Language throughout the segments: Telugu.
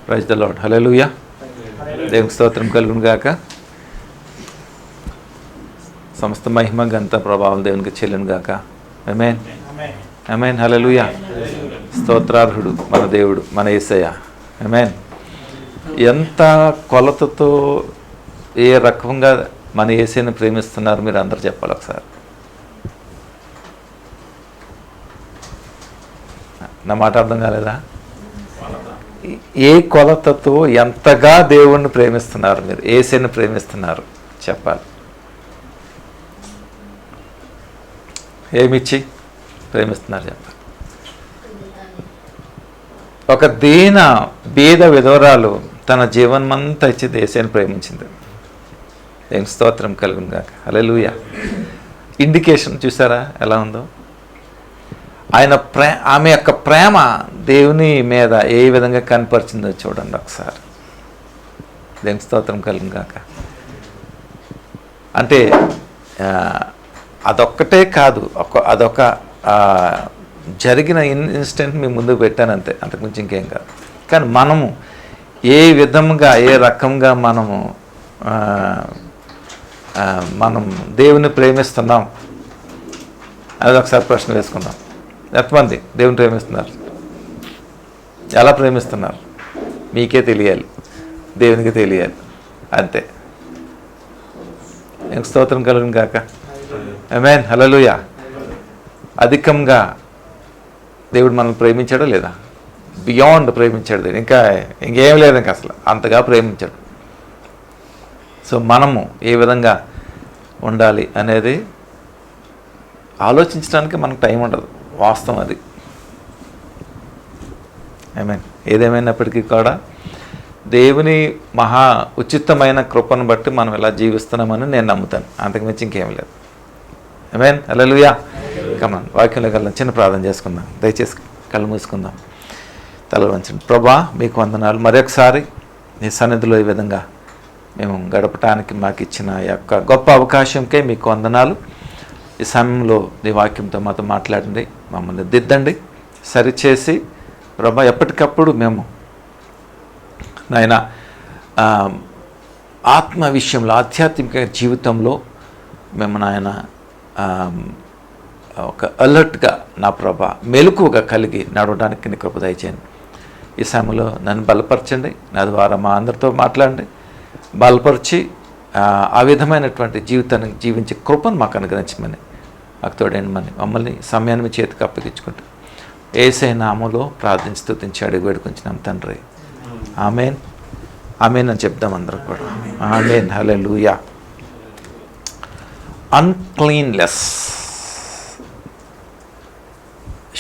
Praise the lord. హల్లెలూయా. దేవునికి స్తోత్రం కలుగును గాక. సమస్త మహిమ ఘనత ప్రభావం దేవునికి చెల్లును గాక. ఆమేన్, ఆమేన్. హల్లెలూయా. స్తోత్రార్హుడు మన దేవుడు, మన యేసయ్య. ఆమేన్. ఎంత కొలతతో ఏ రకంగా మన యేసయ్యను ప్రేమిస్తున్నారు మీరు అందరూ చెప్పాలి ఒకసారి. నా మాట అర్థం కాలేదా? ఏ కొలతతో ఎంతగా దేవుణ్ణి ప్రేమిస్తున్నారు మీరు, యేసయ్యను ప్రేమిస్తున్నారు చెప్పాలి. ఏమిచ్చి ప్రేమిస్తున్నారు చెప్పాలి. ఒక బీద విధవరాలు తన జీవనమంతా ఇచ్చి యేసయ్యను ప్రేమించింది. ఏం స్తోత్రం కలుగును గాక. హల్లెలూయా. ఇండికేషన్ చూసారా ఎలా ఉందో? ఆమె యొక్క ప్రేమ దేవుని మీద ఏ విధంగా కనపరిచిందో చూడండి ఒకసారి. దేవుని స్తోత్రం కలుగును గాక. అంటే అదొక్కటే కాదు, అదొక జరిగిన ఇన్సిడెంట్ మీ ముందుకు పెట్టానంతే, అంతకుమించి ఇంకేం కాదు. కానీ మనము ఏ విధంగా ఏ రకంగా మనం దేవుని ప్రేమిస్తున్నాం అది ఒకసారి ప్రశ్న వేసుకుందాం. ఎంతమంది దేవుని ప్రేమిస్తున్నారు? ఎలా ప్రేమిస్తున్నారు మీకే తెలియాలి, దేవునికి తెలియాలి, అంతే. ఇంక స్తోత్రం కలుగును గాక. ఆమేన్. హల్లెలూయా. అధికంగా దేవుడు మనల్ని ప్రేమించాడా లేదా? బియాండ్ ప్రేమించాడు. ఇంకేం లేదు, ఇంకా అసలు అంతగా ప్రేమించాడు. సో మనము ఏ విధంగా ఉండాలి అనేది ఆలోచించడానికి మనకు టైం ఉండదు, వాస్తవం అది. ఆమేన్. ఏదేమైనప్పటికీ కూడా దేవుని మహా ఉచితమైన కృపను బట్టి మనం ఎలా జీవిస్తున్నామని నేను నమ్ముతాను, అంతకుమించి ఇంకేం లేదు. ఆమేన్. హల్లెలూయా. కమాన్, వాక్యంలోకి వెళ్దాం. చిన్న ప్రార్థన చేసుకుందాం. దయచేసి కళ్ళు మూసుకుందాం, తల వంచండి. ప్రభా మీకు వందనాలు. మరొకసారి నీ సన్నిధిలో ఈ విధంగా మేము గడపటానికి మాకు ఇచ్చిన యొక్క గొప్ప అవకాశంకే మీకు వందనాలు. ఈ సమయంలో నీ వాక్యంతో మాతో మాట్లాడండి, మమ్మల్ని దిద్దండి, సరిచేసి ప్రభా ఎప్పటికప్పుడు మేము నాయన ఆత్మ విషయంలో, ఆధ్యాత్మిక జీవితంలో మేము నాయన ఒక అలర్ట్గా నా ప్రభా మెలకువగా కలిగి నడవడానికి నీ కృప దయచేయండి. ఈ సమయంలో నన్ను బలపరచండి, నా ద్వారా మా అందరితో మాట్లాడండి, బలపరిచి ఆ విధమైనటువంటి జీవితాన్ని జీవించే కృపను మాకు అనుగ్రహించమని, మాకు తోడేయమని మమ్మల్ని సమయాన్ని మీ చేతికి అప్పగించుకుంటాం. యేసయ్య నామములో ప్రార్థించి స్తుతించి అడిగి వేడుకుంటున్నాం తండ్రి. ఆమేన్, ఆమేన్ అని చెప్దాం అందరూ కూడా. ఆమేన్. హల్లెలూయా. అన్క్లీన్లెస్,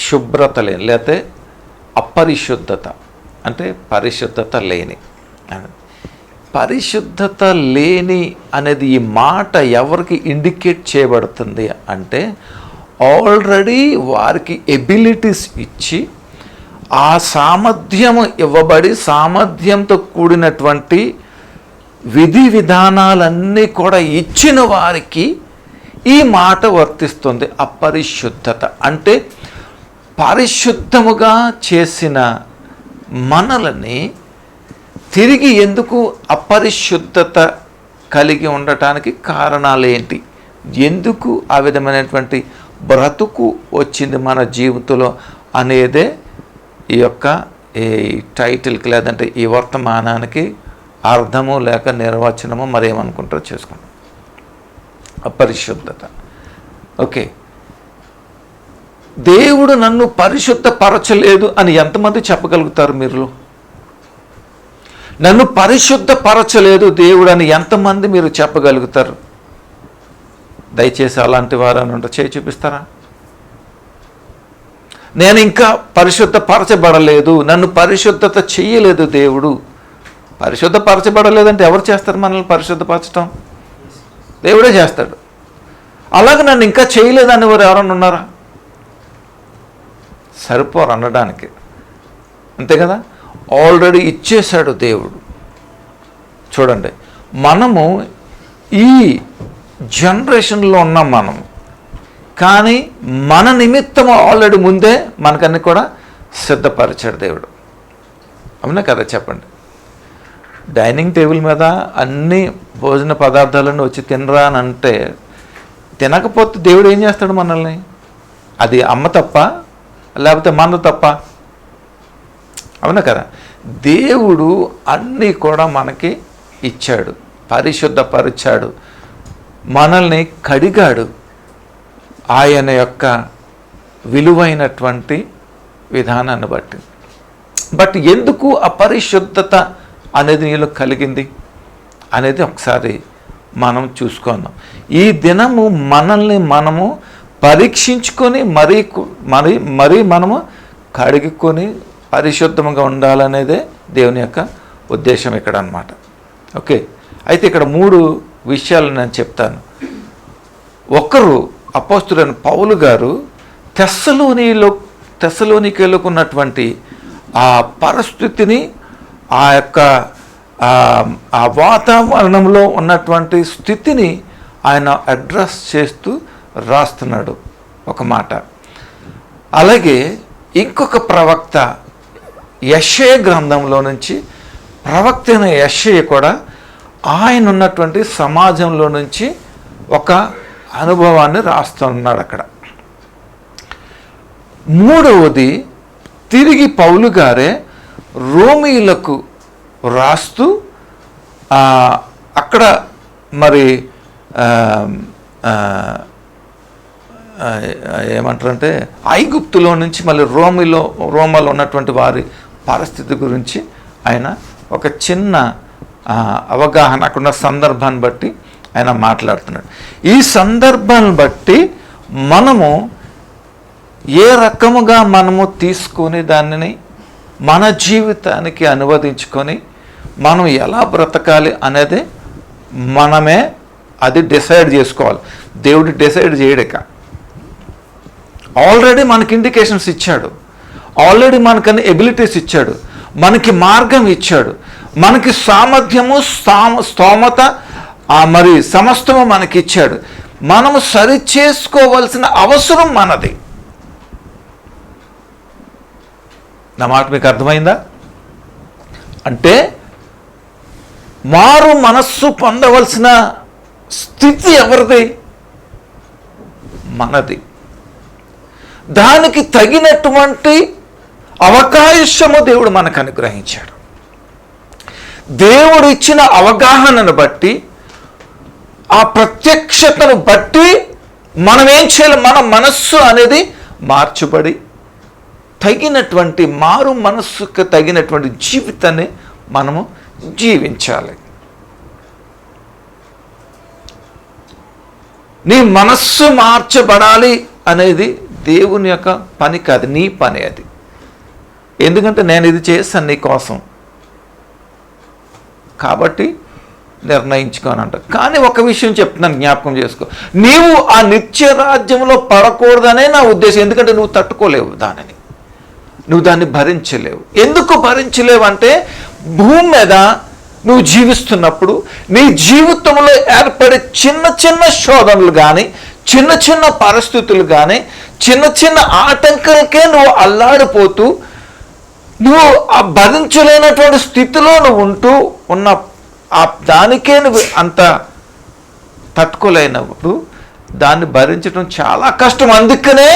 శుభ్రత లేని, లేకపోతే అపరిశుద్ధత అంటే పరిశుద్ధత లేని. పరిశుద్ధత లేని అనేది ఈ మాట ఎవరికి ఇండికేట్ చేయబడుతుంది అంటే, ఆల్రెడీ వారికి ఎబిలిటీస్ ఇచ్చి ఆ సామర్థ్యము ఇవ్వబడి సామర్థ్యంతో కూడినటువంటి విధి విధానాలన్నీ కూడా ఇచ్చిన వారికి ఈ మాట వర్తిస్తుంది. అపరిశుద్ధత అంటే పరిశుద్ధముగా చేసిన మనల్ని తిరిగి ఎందుకు అపరిశుద్ధత కలిగి ఉండటానికి కారణాలు ఏంటి, ఎందుకు ఆ విధమైనటువంటి బ్రతుకు వచ్చింది మన జీవితంలో అనేదే ఈ యొక్క ఈ టైటిల్కి లేదంటే ఈ వర్తమానానికి అర్థము లేక నిర్వచనము మరేమనుకుంటారో చేసుకుంటాం. అపరిశుద్ధత. ఓకే, దేవుడు నన్ను పరిశుద్ధపరచలేదు అని ఎంతమంది చెప్పగలుగుతారు? మీరు నన్ను పరిశుద్ధపరచలేదు దేవుడు అని ఎంతమంది మీరు చెప్పగలుగుతారు? దయచేసి అలాంటి వారు అని ఉంటే చేయి చూపిస్తారా? నేను ఇంకా పరిశుద్ధపరచబడలేదు, నన్ను పరిశుద్ధత చెయ్యలేదు దేవుడు. పరిశుద్ధపరచబడలేదంటే ఎవరు చేస్తారు మనల్ని పరిశుద్ధపరచడం? దేవుడే చేస్తాడు. అలాగే నన్ను ఇంకా చేయలేదని వారు ఎవరన్నా ఉన్నారా? సరిపోరు అనడానికి, అంతే కదా. ఆల్రెడీ ఇచ్చేశాడు దేవుడు. చూడండి, మనము ఈ జనరేషన్లో ఉన్నాం మనం, కానీ మన నిమిత్తం ఆల్రెడీ ముందే మనకన్నీ కూడా సిద్ధపరిచాడు దేవుడు. అవునా కదా? చెప్పండి. డైనింగ్ టేబుల్ మీద అన్ని భోజన పదార్థాలను వచ్చి తినరా అని అంటే, తినకపోతే దేవుడు ఏం చేస్తాడు మనల్ని? అది అమ్మ తప్ప లేకపోతే మన తప్ప? అవునా కదా? దేవుడు అన్నీ కూడా మనకి ఇచ్చాడు, పరిశుద్ధపరిచాడు, మనల్ని కడిగాడు ఆయన యొక్క విలువైనటువంటి విధానాన్ని బట్టి. బట్ ఎందుకు అపరిశుద్ధత అనేది నీలో కలిగింది అనేది ఒకసారి మనం చూసుకుందాం. ఈ దినము మనల్ని మనము పరీక్షించుకొని మరీ మనము కడుగుకొని పరిశుద్ధంగా ఉండాలనేదే దేవుని యొక్క ఉద్దేశం ఇక్కడ అన్నమాట. ఓకే, అయితే ఇక్కడ 3 విషయాలు నేను చెప్తాను. ఒకరు అపోస్తులైన పౌలు గారు తెస్సలోనికేలకు ఉన్నటువంటి ఆ పరిస్థితిని, ఆ యొక్క ఆ వాతావరణంలో ఉన్నటువంటి స్థితిని ఆయన అడ్రస్ చేస్తూ రాస్తున్నాడు ఒక మాట. అలాగే ఇంకొక ప్రవక్త యెషయా గ్రంథంలో నుంచి ప్రవక్త అయిన యెషయా కూడా ఆయన ఉన్నటువంటి సమాజంలో నుంచి ఒక అనుభవాన్ని రాస్తున్నాడు అక్కడ. మూడవది తిరిగి పౌలు గారే రోమీలకు రాస్తూ అక్కడ మరి ఏమంటారంటే ఐగుప్తులో నుంచి మళ్ళీ రోమలో ఉన్నటువంటి వారి పరిస్థితి గురించి ఆయన ఒక చిన్న అవగాహన అక్కడున్న సందర్భాన్ని బట్టి ఆయన మాట్లాడుతున్నాడు. ఈ సందర్భాన్ని బట్టి మనము ఏ రకముగా మనము తీసుకొని దానిని మన జీవితానికి అనువదించుకొని మనం ఎలా బ్రతకాలి అనేది మనమే అది డిసైడ్ చేసుకోవాలి. దేవుడు డిసైడ్ చేయడక ఆల్రెడీ మనకి ఇండికేషన్స్ ఇచ్చాడు, ఆల్రెడీ మనకన్ని ఎబిలిటీస్ ఇచ్చాడు, మనకి మార్గం ఇచ్చాడు, మనకి సామర్థ్యము స్తోమత మరి సమస్తము మనకి ఇచ్చాడు. మనము సరి చేసుకోవలసిన అవసరం మనది. నా మాట మీకు అర్థమైందా? అంటే మారు మనస్సు పొందవలసిన స్థితి ఎవరిది? మనది. దానికి తగినటువంటి అవకాశము దేవుడు మనకు అనుగ్రహించాడు. దేవుడు ఇచ్చిన అవగాహనను బట్టి, ఆ ప్రత్యక్షతను బట్టి మనం ఏం చేయాలి? మన మనస్సు అనేది మార్చబడి తగినటువంటి మారు మనస్సుకు తగినటువంటి జీవితాన్ని మనము జీవించాలి. నీ మనస్సు మార్చబడాలి అనేది దేవుని యొక్క పని కాదు, నీ పని అది. ఎందుకంటే నేను ఇది చేస్తాను నీ కోసం కాబట్టి నిర్ణయించుకోనంట. కానీ ఒక విషయం చెప్తున్నాను, జ్ఞాపకం చేసుకో. నీవు ఆ నిత్య రాజ్యంలో పడకూడదనే నా ఉద్దేశం. ఎందుకంటే నువ్వు తట్టుకోలేవు దానిని, నువ్వు దాన్ని భరించలేవు. ఎందుకు భరించలేవు అంటే, భూమి మీద నువ్వు జీవిస్తున్నప్పుడు నీ జీవితంలో ఏర్పడే చిన్న చిన్న శోధనలు కానీ, చిన్న చిన్న పరిస్థితులు కానీ, చిన్న చిన్న ఆటంకాలకే నువ్వు అల్లాడిపోతూ నువ్వు ఆ భరించలేనటువంటి స్థితిలో నువ్వు ఉంటూ ఉన్న దానికే నువ్వు అంత తట్టుకోలేనప్పుడు దాన్ని భరించడం చాలా కష్టం. అందుకనే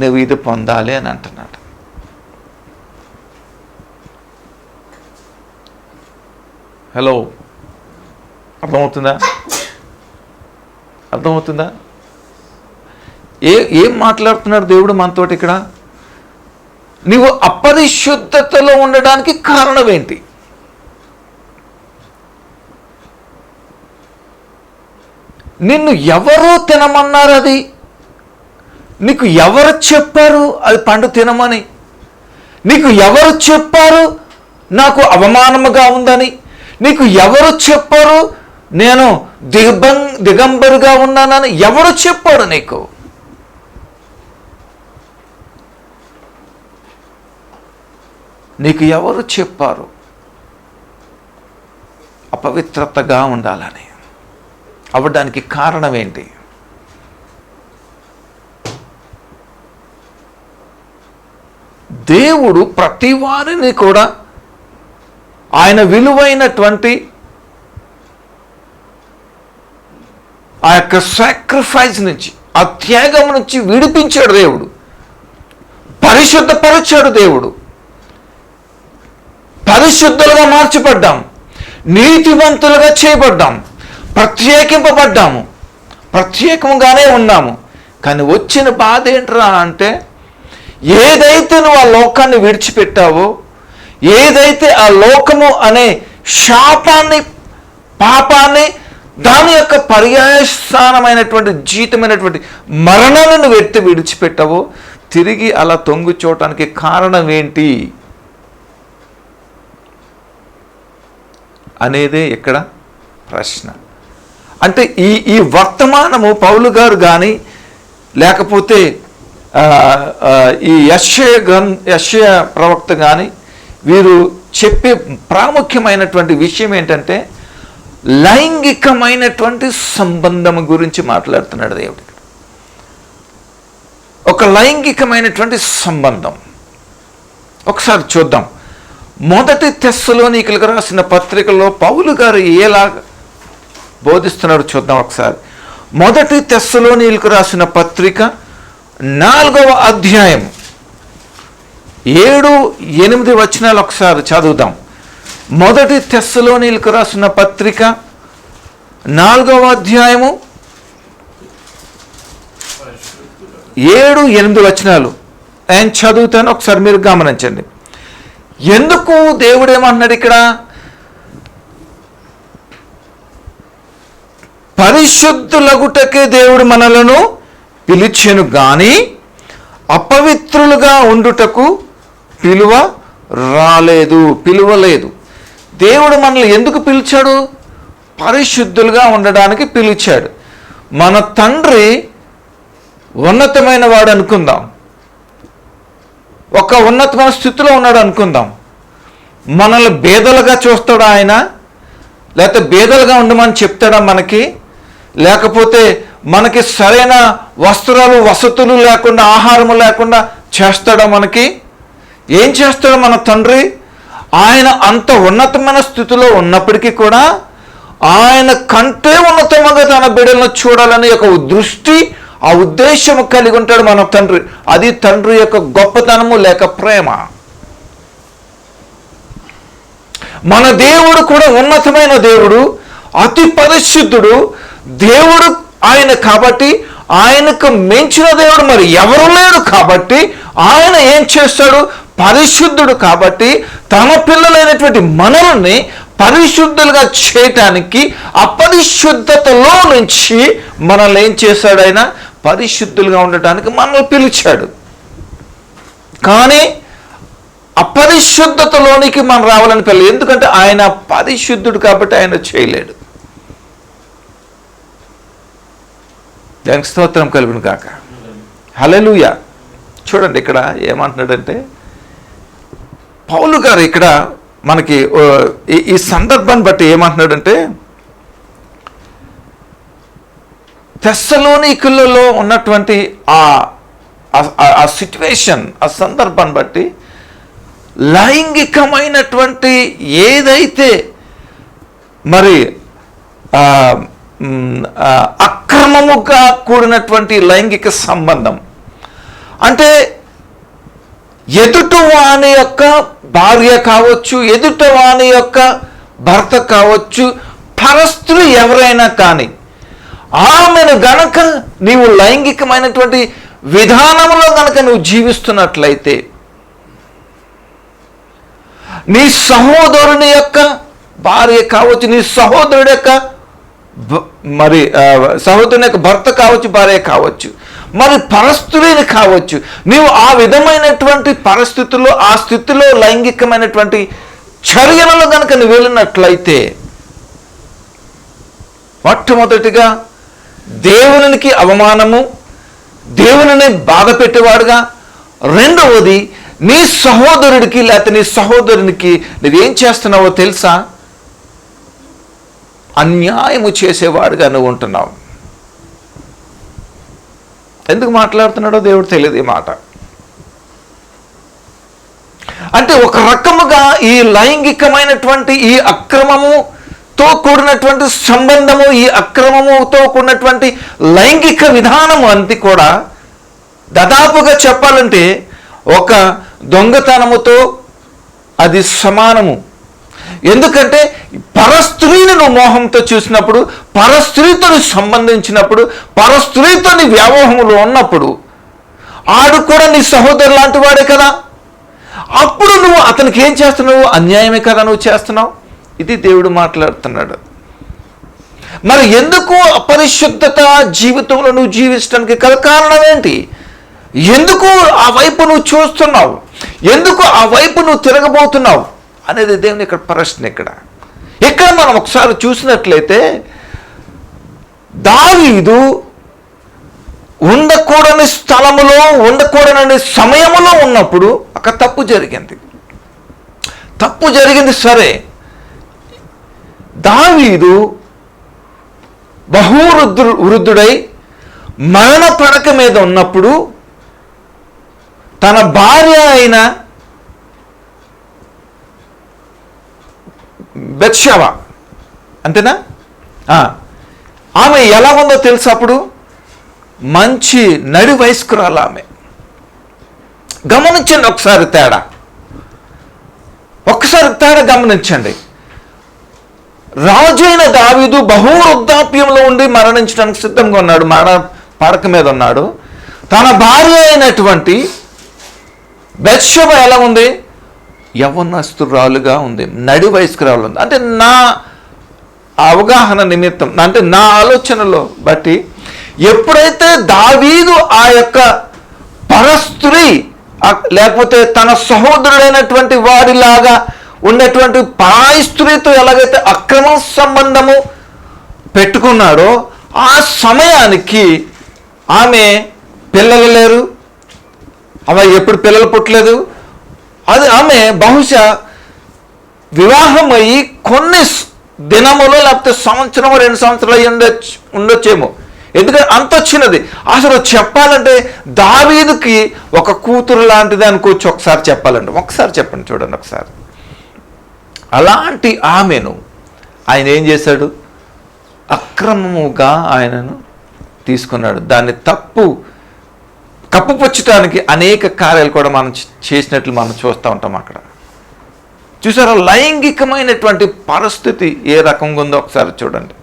నువ్వు ఇది పొందాలి అని అంటున్నాడు. హలో, అర్థమవుతుందా? అర్థమవుతుందా? ఏం మాట్లాడుతున్నాడు దేవుడు మనతోటి ఇక్కడ? నీవు అపరిశుద్ధతలో ఉండడానికి కారణం ఏంటి? నిన్ను ఎవరు తినమన్నారు? అది నీకు ఎవరు చెప్పారు అది పండు తినమని? నీకు ఎవరు చెప్పారు నాకు అవమానముగా ఉందని? నీకు ఎవరు చెప్పారు నేను దిగంబరుగా ఉన్నానని? ఎవరు చెప్పాడు నీకు? నీకు ఎవరు చెప్పారు అపవిత్రతగా ఉండాలని? అవ్వడానికి కారణం ఏంటి? దేవుడు ప్రతి వారిని కూడా ఆయన విలువైనటువంటి ఆ యొక్క సాక్రిఫైస్ నుంచి, ఆ త్యాగం నుంచి విడిపించాడు దేవుడు, పరిశుద్ధపరిచాడు దేవుడు. పరిశుద్ధులుగా మార్చబడ్డాం, నీతివంతులుగా చేయబడ్డాం, ప్రత్యేకింపబడ్డాము, ప్రత్యేకంగానే ఉన్నాము. కానీ వచ్చిన బాధ ఏంట్రా అంటే, ఏదైతే నువ్వు ఆ లోకాన్ని విడిచిపెట్టావో, ఏదైతే ఆ లోకము అనే శాపాన్ని, పాపాన్ని, దాని యొక్క పర్యాయస్థానమైనటువంటి జీతమైనటువంటి మరణాన్ని నువ్వు విడిచిపెట్టావో, తిరిగి అలా తొంగి చూడటానికి కారణం ఏంటి అనేదే ఇక్కడ ప్రశ్న. అంటే ఈ వర్తమానము పౌలు గారు కానీ, లేకపోతే ఈ యెషయా ప్రవక్త కానీ, వీరు చెప్పే ప్రాముఖ్యమైనటువంటి విషయం ఏంటంటే, లైంగికమైనటువంటి సంబంధం గురించి మాట్లాడుతున్నాడు దేవుడు. ఒక లైంగికమైనటువంటి సంబంధం ఒకసారి చూద్దాం. మొదటి తెస్సలోనికీయులకు రాసిన పత్రికలో పౌలు గారు ఎలా బోధిస్తున్నాడు చూద్దాం ఒకసారి. మొదటి తెస్సలోనికీయులకు రాసిన పత్రిక 4వ అధ్యాయం 7-8 వచనాలు ఒకసారి చదువుదాం. మొదటి తెస్సలోనికీయులకు రాసిన పత్రిక 4వ అధ్యాయము 7-8 వచనాలు ఆయన చదువుతాను, ఒకసారి మీరు గమనించండి. ఎందుకు దేవుడు ఏమంటున్నాడు ఇక్కడ? పరిశుద్ధులగుటకే దేవుడు మనలను పిలిచెను గాని అపవిత్రులుగా ఉండుటకు పిలువలేదు. దేవుడు మనల్ని ఎందుకు పిలిచాడు? పరిశుద్ధులుగా ఉండడానికి పిలిచాడు. మన తండ్రి ఉన్నతమైన వాడు అనుకుందాం, ఒక ఉన్నతమైన స్థితిలో ఉన్నాడు అనుకుందాం. మనల్ని బేదలుగా చూస్తాడా ఆయన? లేకపోతే బేదలుగా ఉండమని చెప్తాడా మనకి? లేకపోతే మనకి సరైన వస్త్రాలు, వసతులు లేకుండా, ఆహారము లేకుండా చేస్తాడా మనకి? ఏం చేస్తాడు మన తండ్రి? ఆయన అంత ఉన్నతమైన స్థితిలో ఉన్నప్పటికీ కూడా ఆయన కంటే ఉన్నతంగా తన బిడ్డలను చూడాలని ఒక దృష్టి, ఆ ఉద్దేశం కలిగి ఉంటాడు మన తండ్రి. అది తండ్రి యొక్క గొప్పతనము లేక ప్రేమ. మన దేవుడు కూడా ఉన్నతమైన దేవుడు, అతి పరిశుద్ధుడు దేవుడు ఆయన. కాబట్టి ఆయనకు మించిన దేవుడు మరి ఎవరు లేరు. కాబట్టి ఆయన ఏం చేస్తాడు? పరిశుద్ధుడు కాబట్టి తన పిల్లలైనటువంటి మనల్ని పరిశుద్ధులుగా చేయటానికి అపరిశుద్ధతలో నుంచి మనల్ని ఏం చేశాడు? ఆయన పరిశుద్ధులుగా ఉండటానికి మనల్ని పిలిచాడు. కానీ అపరిశుద్ధతలోనికి మనం రావాలని పిల్లలు, ఎందుకంటే ఆయన పరిశుద్ధుడు కాబట్టి ఆయన చేయలేడు. దానికి స్తోత్రం కలుగును కాక. హల్లెలూయా. చూడండి ఇక్కడ ఏమంటున్నాడంటే పౌలు గారు ఇక్కడ మనకి ఈ సందర్భాన్ని బట్టి ఏమంటున్నాడంటే, తెస్సలోనికీయులలో ఉన్నటువంటి ఆ సిట్యువేషన్, ఆ సందర్భాన్ని బట్టి లైంగికమైనటువంటి ఏదైతే మరి అక్రమముగా కూడినటువంటి లైంగిక సంబంధం అంటే, ఎదుటివాని యొక్క భార్య కావచ్చు, ఎదుటివాని యొక్క భర్త కావచ్చు, పరస్త్రీ ఎవరైనా కానీ ఆమెను గనక నీవు లైంగికమైనటువంటి విధానంలో గనక నువ్వు జీవిస్తున్నట్లయితే, నీ సహోదరుని యొక్క భార్య కావచ్చు, నీ సహోదరుడి యొక్క మరి సహోదరుని యొక్క భర్త కావచ్చు, భార్య కావచ్చు, మరి పరస్త్రీని కావచ్చు, నీవు ఆ విధమైనటువంటి పరిస్థితుల్లో, ఆ స్థితిలో లైంగికమైనటువంటి చర్యలలో కనుక నువ్వు వెళ్ళినట్లయితే, మొట్టమొదటిగా దేవునికి అవమానము, దేవుని బాధ పెట్టేవాడుగా, రెండవది నీ సహోదరుడికి లేకపోతే నీ సహోదరునికి నువ్వేం చేస్తున్నావో తెలుసా? అన్యాయము చేసేవాడుగా నువ్వు ఉంటున్నావు. ఎందుకు మాట్లాడుతున్నాడో దేవుడు తెలియదు ఈ మాట. అంటే ఒక రకముగా ఈ లైంగికమైనటువంటి ఈ అక్రమముతో కూడినటువంటి సంబంధము, ఈ అక్రమముతో కూడినటువంటి లైంగిక విధానము అంతా కూడా దాదాపుగా చెప్పాలంటే ఒక దొంగతనముతో అది సమానము. ఎందుకంటే పరస్త్రీని నువ్వు మోహంతో చూసినప్పుడు, పరస్త్రీతో సంబంధించినప్పుడు, పరస్త్రీతో నీ వ్యామోహములు ఉన్నప్పుడు ఆడు కూడా నీ సహోదరు లాంటి వాడే కదా. అప్పుడు నువ్వు అతనికి ఏం చేస్తున్నావు? అన్యాయమే కదా నువ్వు చేస్తున్నావు. ఇది దేవుడు మాట్లాడుతున్నాడు. మరి ఎందుకు అపరిశుద్ధత జీవితంలో నువ్వు జీవించడానికి గల కారణం ఏంటి? ఎందుకు ఆ వైపు నువ్వు చూస్తున్నావు? ఎందుకు ఆ వైపు నువ్వు తిరగబోతున్నావు అనేది దేవుని ఇక్కడ ప్రశ్న. ఇక్కడ మనం ఒకసారి చూసినట్లయితే దావీదు ఉండకూడని స్థలములో, ఉండకూడని సమయములో ఉన్నప్పుడు ఒక తప్పు జరిగింది. తప్పు జరిగింది సరే, దావీదు వృద్ధుడై మరణ పడక మీద ఉన్నప్పుడు తన భార్య అయిన బెత్షెబ, అంతేనా, ఆమె ఎలా ఉందో తెలుసు. అప్పుడు మంచి నడి వయస్కురాలు ఆమె. గమనించండి ఒకసారి తేడా గమనించండి. రాజు అయిన దావీదు వృద్ధాప్యంలో ఉండి మరణించడానికి సిద్ధంగా ఉన్నాడు, మరణ పడక మీద ఉన్నాడు. తన భార్య అయినటువంటి బెత్షెబ ఎలా ఉంది? యవ్వనస్తురాలుగా ఉంది, నడి వయస్కురాలు ఉంది. అంటే నా అవగాహన నిమిత్తం, అంటే నా ఆలోచనలో బట్టి ఎప్పుడైతే దావీదు ఆ యొక్క పరస్త్రీ లేకపోతే తన సహోదరుడైనటువంటి వాడిలాగా ఉన్నటువంటి పరాయి స్త్రీతో ఎలాగైతే అక్రమ సంబంధము పెట్టుకున్నాడో ఆ సమయానికి ఆమె పిల్లలు లేరు, ఆమె ఎప్పుడు పిల్లలు పుట్టలేదు. అది ఆమె బహుశా వివాహం అయ్యి కొన్ని దినములు లేకపోతే సంవత్సరము 2 సంవత్సరాలు అయ్యి ఉండొచ్చేమో. ఎందుకంటే అంత వచ్చినది. అసలు చెప్పాలంటే దావీదుకి ఒక కూతురు లాంటిది అనుకోవచ్చు. ఒకసారి చెప్పాలంటే ఒకసారి చెప్పండి, చూడండి ఒకసారి. అలాంటి ఆమెను ఆయన ఏం చేశాడు? అక్రమముగా ఆయనను తీసుకున్నాడు. దాన్ని కప్పుపుచ్చటానికి అనేక కార్యాలు కూడా మనం చేసినట్లు మనం చూస్తూ ఉంటాం. అక్కడ చూసారా లైంగికమైనటువంటి పరిస్థితి ఏ రకంగా ఉందో ఒకసారి చూడండి.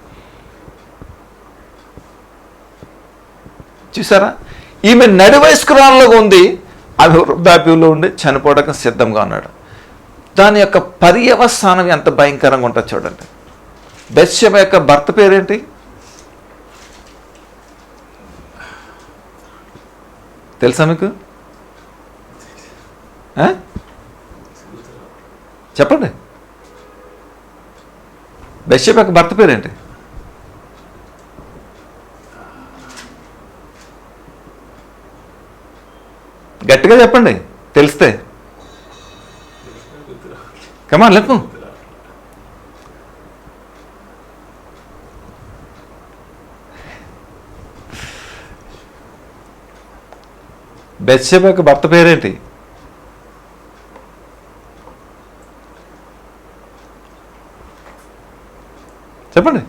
చూసారా, ఈమె నడి వయస్కురాల్లో ఉంది, ఆమె వృద్ధాప్యంలో ఉండి చనిపోవడానికి సిద్ధంగా ఉన్నాడు. దాని యొక్క పర్యవసానం ఎంత భయంకరంగా ఉంటుందో చూడండి. బెత్షెబ యొక్క భర్త పేరేంటి? తెలుసా మీకు? చెప్పండి. బెత్షెబ యొక్క భర్త పేరేంటి? గట్టిగా చెప్పండి తెలిస్తే. కమాన్ చెప్పు. బెత్షెబ యొక్క భర్త పేరేంటి? చెప్పండి.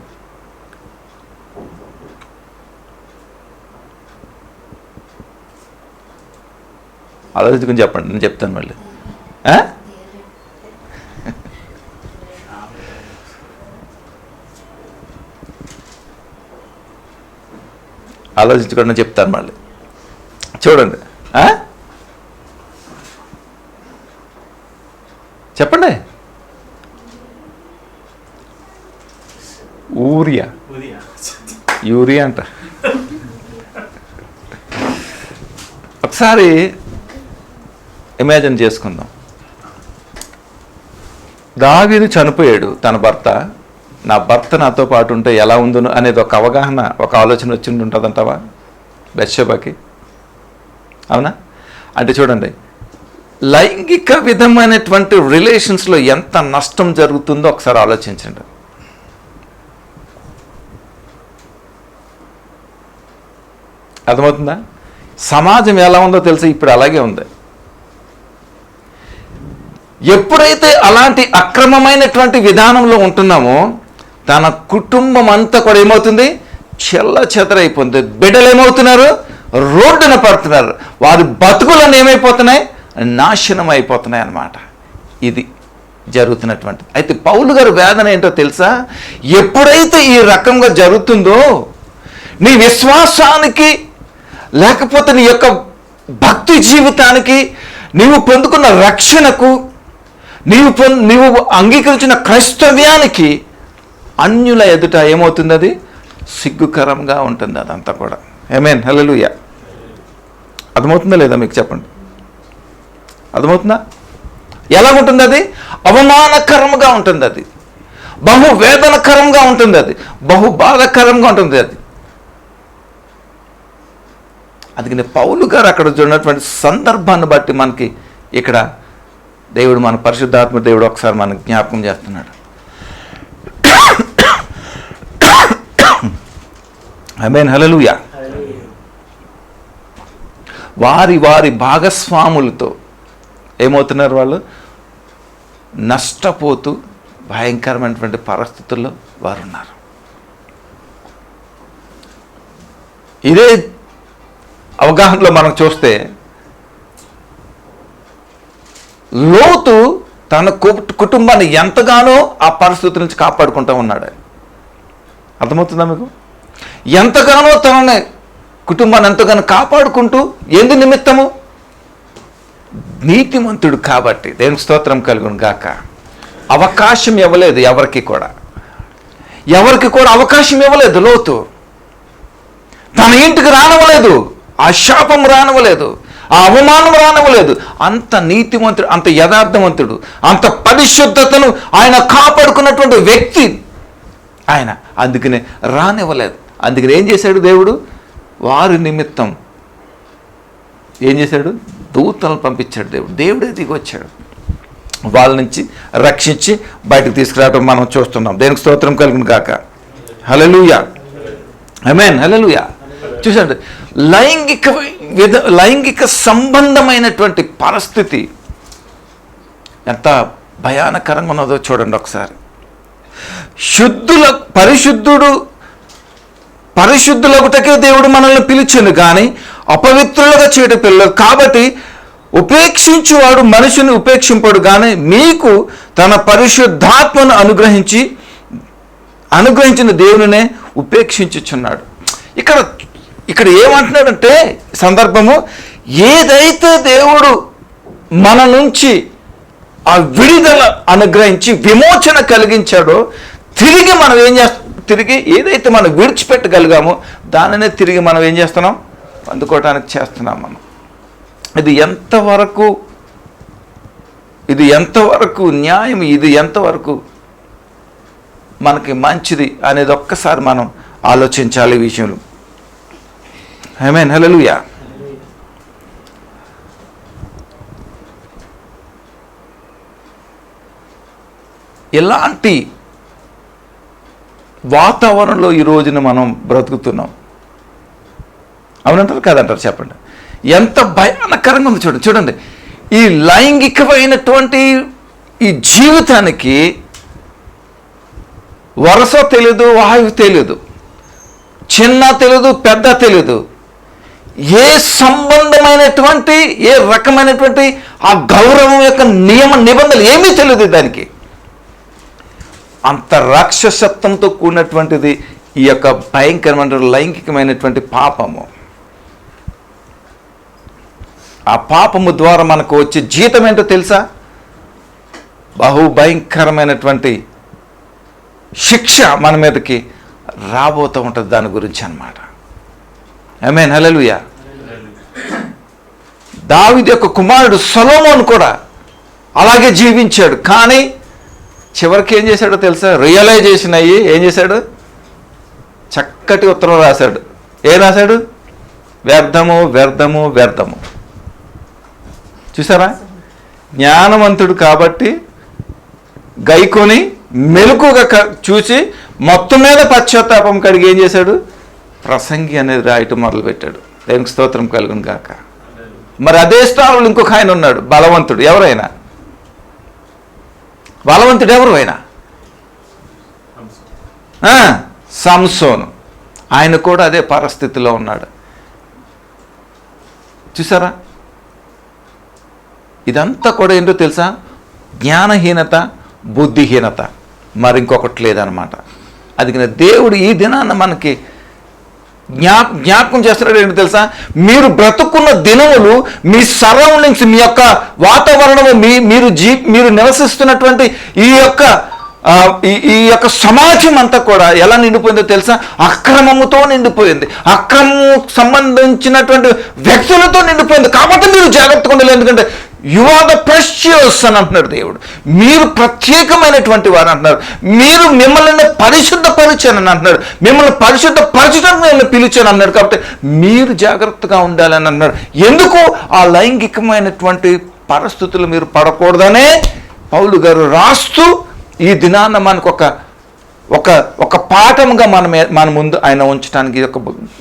ఆలోచించుకుని చెప్పండి, నేను చెప్తాను మళ్ళీ. ఆలోచించుకోండి, నేను చెప్తాను మళ్ళీ. చూడండి, చెప్పండి. యూరియా అంట. ఒకసారి ఇమాజిన్ చేసుకుందాం. దావీదు చనిపోయాడు, తన భర్త. నా భర్త నాతో పాటు ఉంటే ఎలా ఉందో అనేది ఒక అవగాహన, ఒక ఆలోచన వచ్చి ఉంటుందంటావా బెత్షెబకి? అవునా? అంటే చూడండి, లైంగిక విధమైనటువంటి రిలేషన్స్లో ఎంత నష్టం జరుగుతుందో ఒకసారి ఆలోచించండి. అర్థమవుతుందా? సమాజం ఎలా ఉందో తెలుసా? ఇప్పుడు అలాగే ఉంది. ఎప్పుడైతే అలాంటి అక్రమమైనటువంటి విధానంలో ఉంటున్నామో తన కుటుంబం అంతా కూడా ఏమవుతుంది? చెల్ల చెదరైపోతుంది. బిడ్డలు ఏమవుతున్నారు? రోడ్డున పడుతున్నారు. వారి బతుకులను ఏమైపోతున్నాయి? నాశనం అయిపోతున్నాయి అన్నమాట. ఇది జరుగుతున్నటువంటి. అయితే పౌలు గారి వేదన ఏంటో తెలుసా? ఎప్పుడైతే ఈ రకంగా జరుగుతుందో నీ విశ్వాసానికి లేకపోతే నీ యొక్క భక్తి జీవితానికి, నీవు పొందుకున్న రక్షణకు, నీవు అంగీకరించిన క్రైస్తవ్యానికి అన్యుల ఎదుట ఏమవుతుంది? అది సిగ్గుకరంగా ఉంటుంది. అదంతా కూడా. ఆమేన్, హల్లెలూయా. అర్థమవుతుందా లేదా మీకు? చెప్పండి, అర్థమవుతుందా? ఎలా ఉంటుంది? అది అవమానకరంగా ఉంటుంది. అది బహు వేదనకరంగా ఉంటుంది. అది బహు బాధకరంగా ఉంటుంది. అది అందుకని పౌలు గారు అక్కడ చూడనటువంటి సందర్భాన్ని బట్టి మనకి ఇక్కడ దేవుడు, మన పరిశుద్ధాత్మ దేవుడు ఒకసారి మనకు జ్ఞాపకం చేస్తున్నాడు. ఆమేన్, హల్లెలూయా. వారి భాగస్వాములతో ఏమవుతున్నారు? వాళ్ళు నష్టపోతూ భయంకరమైనటువంటి పరిస్థితుల్లో వారు ఉన్నారు. ఇదే అవగాహనలో మనం చూస్తే లోతు తన కుటుంబాన్ని ఎంతగానో ఆ పరిస్థితి నుంచి కాపాడుకుంటూ ఉన్నాడు. అర్థమవుతుందా మీకు? ఎంతగానో తనని కుటుంబాన్ని ఎంతగానో కాపాడుకుంటూ, ఎందు నిమిత్తము? నీతిమంతుడు కాబట్టి. దేవునికి స్తోత్రం కలుగును గాక. అవకాశం ఇవ్వలేదు ఎవరికి కూడా అవకాశం ఇవ్వలేదు. లోతు తన ఇంటికి రానివ్వలేదు, ఆ శాపం రానివ్వలేదు, ఆ అవమానం రానివ్వలేదు. అంత నీతిమంతుడు, అంత యథార్థవంతుడు, అంత పరిశుద్ధతను ఆయన కాపాడుకున్నటువంటి వ్యక్తి ఆయన. అందుకనే రానివ్వలేదు. అందుకని ఏం చేశాడు దేవుడు? వారి నిమిత్తం ఏం చేశాడు? దూతలను పంపించాడు దేవుడు. దేవుడే దిగి వచ్చాడు, వాళ్ళ నుంచి రక్షించి బయటకు తీసుకురావడం మనం చూస్తున్నాం. దేనికి స్తోత్రం కలుగును గాక. హల్లెలూయా, ఆమేన్, హల్లెలూయా. చూసండి, లైంగిక సంబంధమైనటువంటి పరిస్థితి ఎంత భయానకరంగా ఉన్నదో చూడండి ఒకసారి. పరిశుద్ధులగుటకే దేవుడు మనల్ని పిలిచెను, కానీ అపవిత్రులుగా చేయడం పిల్లలు. కాబట్టి ఉపేక్షించువాడు మనిషిని ఉపేక్షింపడు, కానీ మీకు తన పరిశుద్ధాత్మను అనుగ్రహించిన దేవునినే ఉపేక్షించుచున్నాడు. ఇక్కడ ఏమంటున్నాడంటే సందర్భము, ఏదైతే దేవుడు మన నుంచి ఆ విడుదల అనుగ్రహించి విమోచన కలిగించాడో, తిరిగి మనం ఏం చేస్తాం? తిరిగి ఏదైతే మనం విడిచిపెట్టగలిగామో దానినే తిరిగి మనం ఏం చేస్తున్నాం? అందుకోవటానికి చేస్తున్నాం మనం. ఇది ఎంతవరకు న్యాయం, ఇది ఎంతవరకు మనకి మంచిది అనేది ఒక్కసారి మనం ఆలోచించాలి ఈ విషయంలో. ఆమేన్, హల్లెలూయా. ఎలాంటి వాతావరణంలో ఈ రోజున మనం బ్రతుకుతున్నాం? అవునంటారు కాదంటారు? చెప్పండి. ఎంత భయానకరంగా ఉంది చూడండి. ఈ లైంగికమైనటువంటి ఈ జీవితానికి వరస తెలియదు, వాయువు తెలియదు, చిన్న తెలియదు, పెద్ద తెలియదు. ఏ సంబంధమైనటువంటి, ఏ రకమైనటువంటి ఆ గౌరవం యొక్క నియమ నిబంధనలు ఏమీ తెలియదు దానికి. అంత రాక్షసత్వంతో కూడినటువంటిది ఈ యొక్క భయంకరమైన లైంగికమైనటువంటి పాపము. ఆ పాపము ద్వారా మనకు వచ్చే జీతం ఏంటో తెలుసా? బహు భయంకరమైనటువంటి శిక్ష మన మీదకి రాబోతూ ఉంటుంది. దాని గురించి అన్నమాట. ఆమేన్, హల్లెలూయా. దావీదు యొక్క కుమారుడు సొలొమోను కూడా అలాగే జీవించాడు. కానీ చివరికి ఏం చేశాడో తెలుసా? రియలైజేషన్ అయ్యి ఏం చేశాడు? చక్కటి ఉత్తరం రాశాడు. ఏం రాశాడు? వ్యర్థము, వ్యర్థము, వ్యర్థము. చూసారా? జ్ఞానవంతుడు కాబట్టి గైకొని మెలకుగా చూసి మొత్తం మీద పశ్చాత్తాపం కడిగి ఏం చేశాడు? ప్రసంగి అనేది రాయటం మొదలుపెట్టాడు. దేవునికి స్తోత్రం కలుగును గాక. మరి అదే స్థానంలో ఇంకొక ఆయన ఉన్నాడు, బలవంతుడు. ఎవరైనా బలవంతుడు ఎవరు ఆయన? సంసోను. ఆయన కూడా అదే పరిస్థితిలో ఉన్నాడు. చూసారా? ఇదంతా కూడా ఏంటో తెలుసా? జ్ఞానహీనత, బుద్ధిహీనత, మరింకొకటి లేదనమాట. అది దేవుడు ఈ దినాన్న మనకి జ్ఞాపకం చేస్తున్నాడు. ఏంటో తెలుసా? మీరు బ్రతుకున్న దినములు, మీ సరౌండింగ్స్, మీ యొక్క వాతావరణము, మీరు నివసిస్తున్నటువంటి ఈ యొక్క సమాజం అంతా కూడా ఎలా నిండిపోయిందో తెలుసా? అక్రమముతో నిండిపోయింది, అక్రమము సంబంధించినటువంటి వ్యక్తులతో నిండిపోయింది. కాబట్టి మీరు జాగ్రత్తగా ఉండాలి. ఎందుకంటే యు ఆర్ ద ప్రెషియస్ అని అంటున్నాడు దేవుడు. మీరు ప్రత్యేకమైనటువంటి వారు అంటున్నారు. మిమ్మల్ని పరిశుద్ధపరిచానని అంటున్నాడు. మిమ్మల్ని పరిశుద్ధపరచడానికి మిమ్మల్ని పిలిచాను అన్నాడు. కాబట్టి మీరు జాగ్రత్తగా ఉండాలని అన్నాడు. ఎందుకు? ఆ లైంగికమైనటువంటి పరిస్థితులు మీరు పడకూడదనే పౌలు గారు రాస్తూ ఈ దినాన్న మనకు ఒక పాఠంగా మన ముందు ఆయన ఉంచడానికి ఒక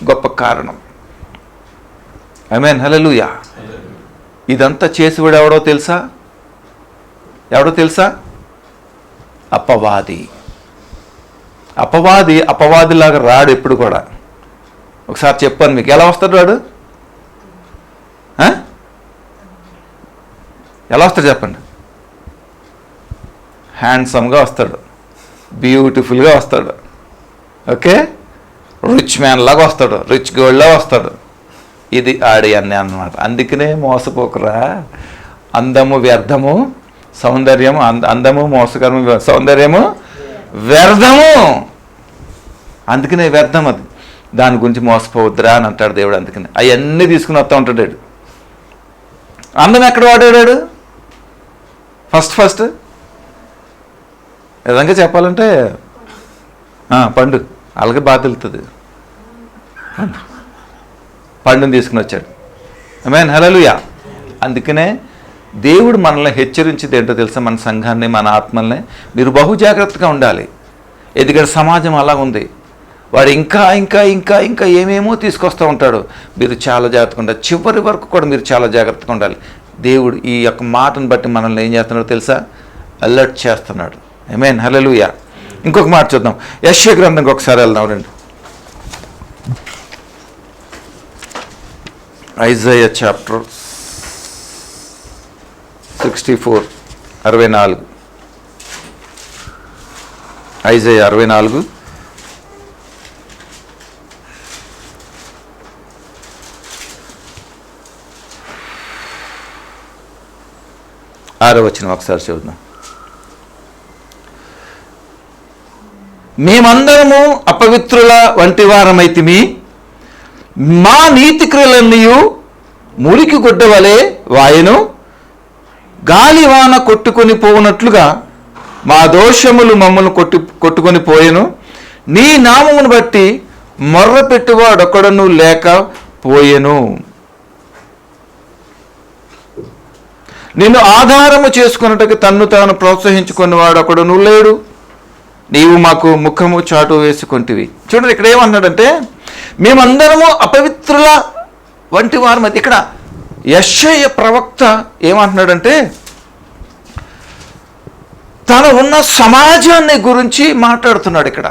గొప్ప కారణం. ఆమేన్, హల్లెలూయా. ఇదంతా చేసేవాడు ఎవడో తెలుసా? అపవాదిలాగా రాడు ఎప్పుడు కూడా. ఒకసారి చెప్పాను మీకు, ఎలా వస్తాడు వాడు? ఎలా వస్తాడు చెప్పండి? హ్యాండ్సమ్గా వస్తాడు, బ్యూటిఫుల్గా వస్తాడు, ఓకే, రిచ్ మ్యాన్ లాగా వస్తాడు, రిచ్ గర్ల్ లాగా వస్తాడు. ఇది ఆడి అన్నీ అన్నమాట. అందుకనే మోసపోకురా. అందము వ్యర్థము, సౌందర్యము అందము మోసకరము, సౌందర్యము వ్యర్థము. అందుకనే వ్యర్థం అది. దాని గురించి మోసపోవద్దురా అని అంటాడు దేవుడు. అందుకని అవన్నీ తీసుకుని వస్తూ ఉంటాడు. అందం ఎక్కడ వాడాడు? ఫస్ట్ విధంగా చెప్పాలంటే పండు, అలాగే బాధ తెలుస్తుంది. పండుని తీసుకుని వచ్చాడు. ఆమేన్, హల్లెలూయా. అందుకనే దేవుడు మనల్ని హెచ్చరించేది ఏంటో తెలుసా? మన సంఘాన్ని, మన ఆత్మల్ని మీరు బహు జాగ్రత్తగా ఉండాలి. ఎందుకంటే సమాజం అలా ఉంది. వాడు ఇంకా ఇంకా ఇంకా ఇంకా ఏమేమో తీసుకొస్తూ ఉంటాడు. మీరు చాలా జాగ్రత్తగా ఉండాలి. చివరి వరకు కూడా మీరు చాలా జాగ్రత్తగా ఉండాలి. దేవుడు ఈ యొక్క మాటను బట్టి మనల్ని ఏం చేస్తున్నాడో తెలుసా? అలర్ట్ చేస్తున్నాడు. ఆమేన్, హల్లెలూయా. ఇంకొక మాట చూద్దాం. యెషయా గ్రంథంకి ఒకసారి వెళ్దాం రండి. Isaiah chapter 64, 64. ఐజయా 64, 6వ వచనం ఒకసారి చూద్దాం. మేమందరము అపవిత్రుల వంటి వారమైతిమి, మా నీతి క్రియలన్నీ మురికి గుడ్డ వలె వాయెను, గాలివాన కొట్టుకొని పోవునట్లుగా మా దోషములు మమ్మల్ని కొట్టుకొని పోయెను. నీ నామమును బట్టి మొర్ర పెట్టువాడొక్కడను లేకపోయెను. నిన్ను ఆధారము చేసుకున్నట్టుకు తన్ను తాను ప్రోత్సహించుకున్నవాడు ఒకడును లేడు. నీవు మాకు ముఖము చాటు వేసుకుంటివి. చూడండి ఇక్కడ ఏమన్నాడంటే, మేమందరము అపవిత్రుల వంటి వారు. మరి ఇక్కడ యెషయా ప్రవక్త ఏమంటున్నాడంటే, తన ఉన్న సమాజాన్ని గురించి మాట్లాడుతున్నాడు. ఇక్కడ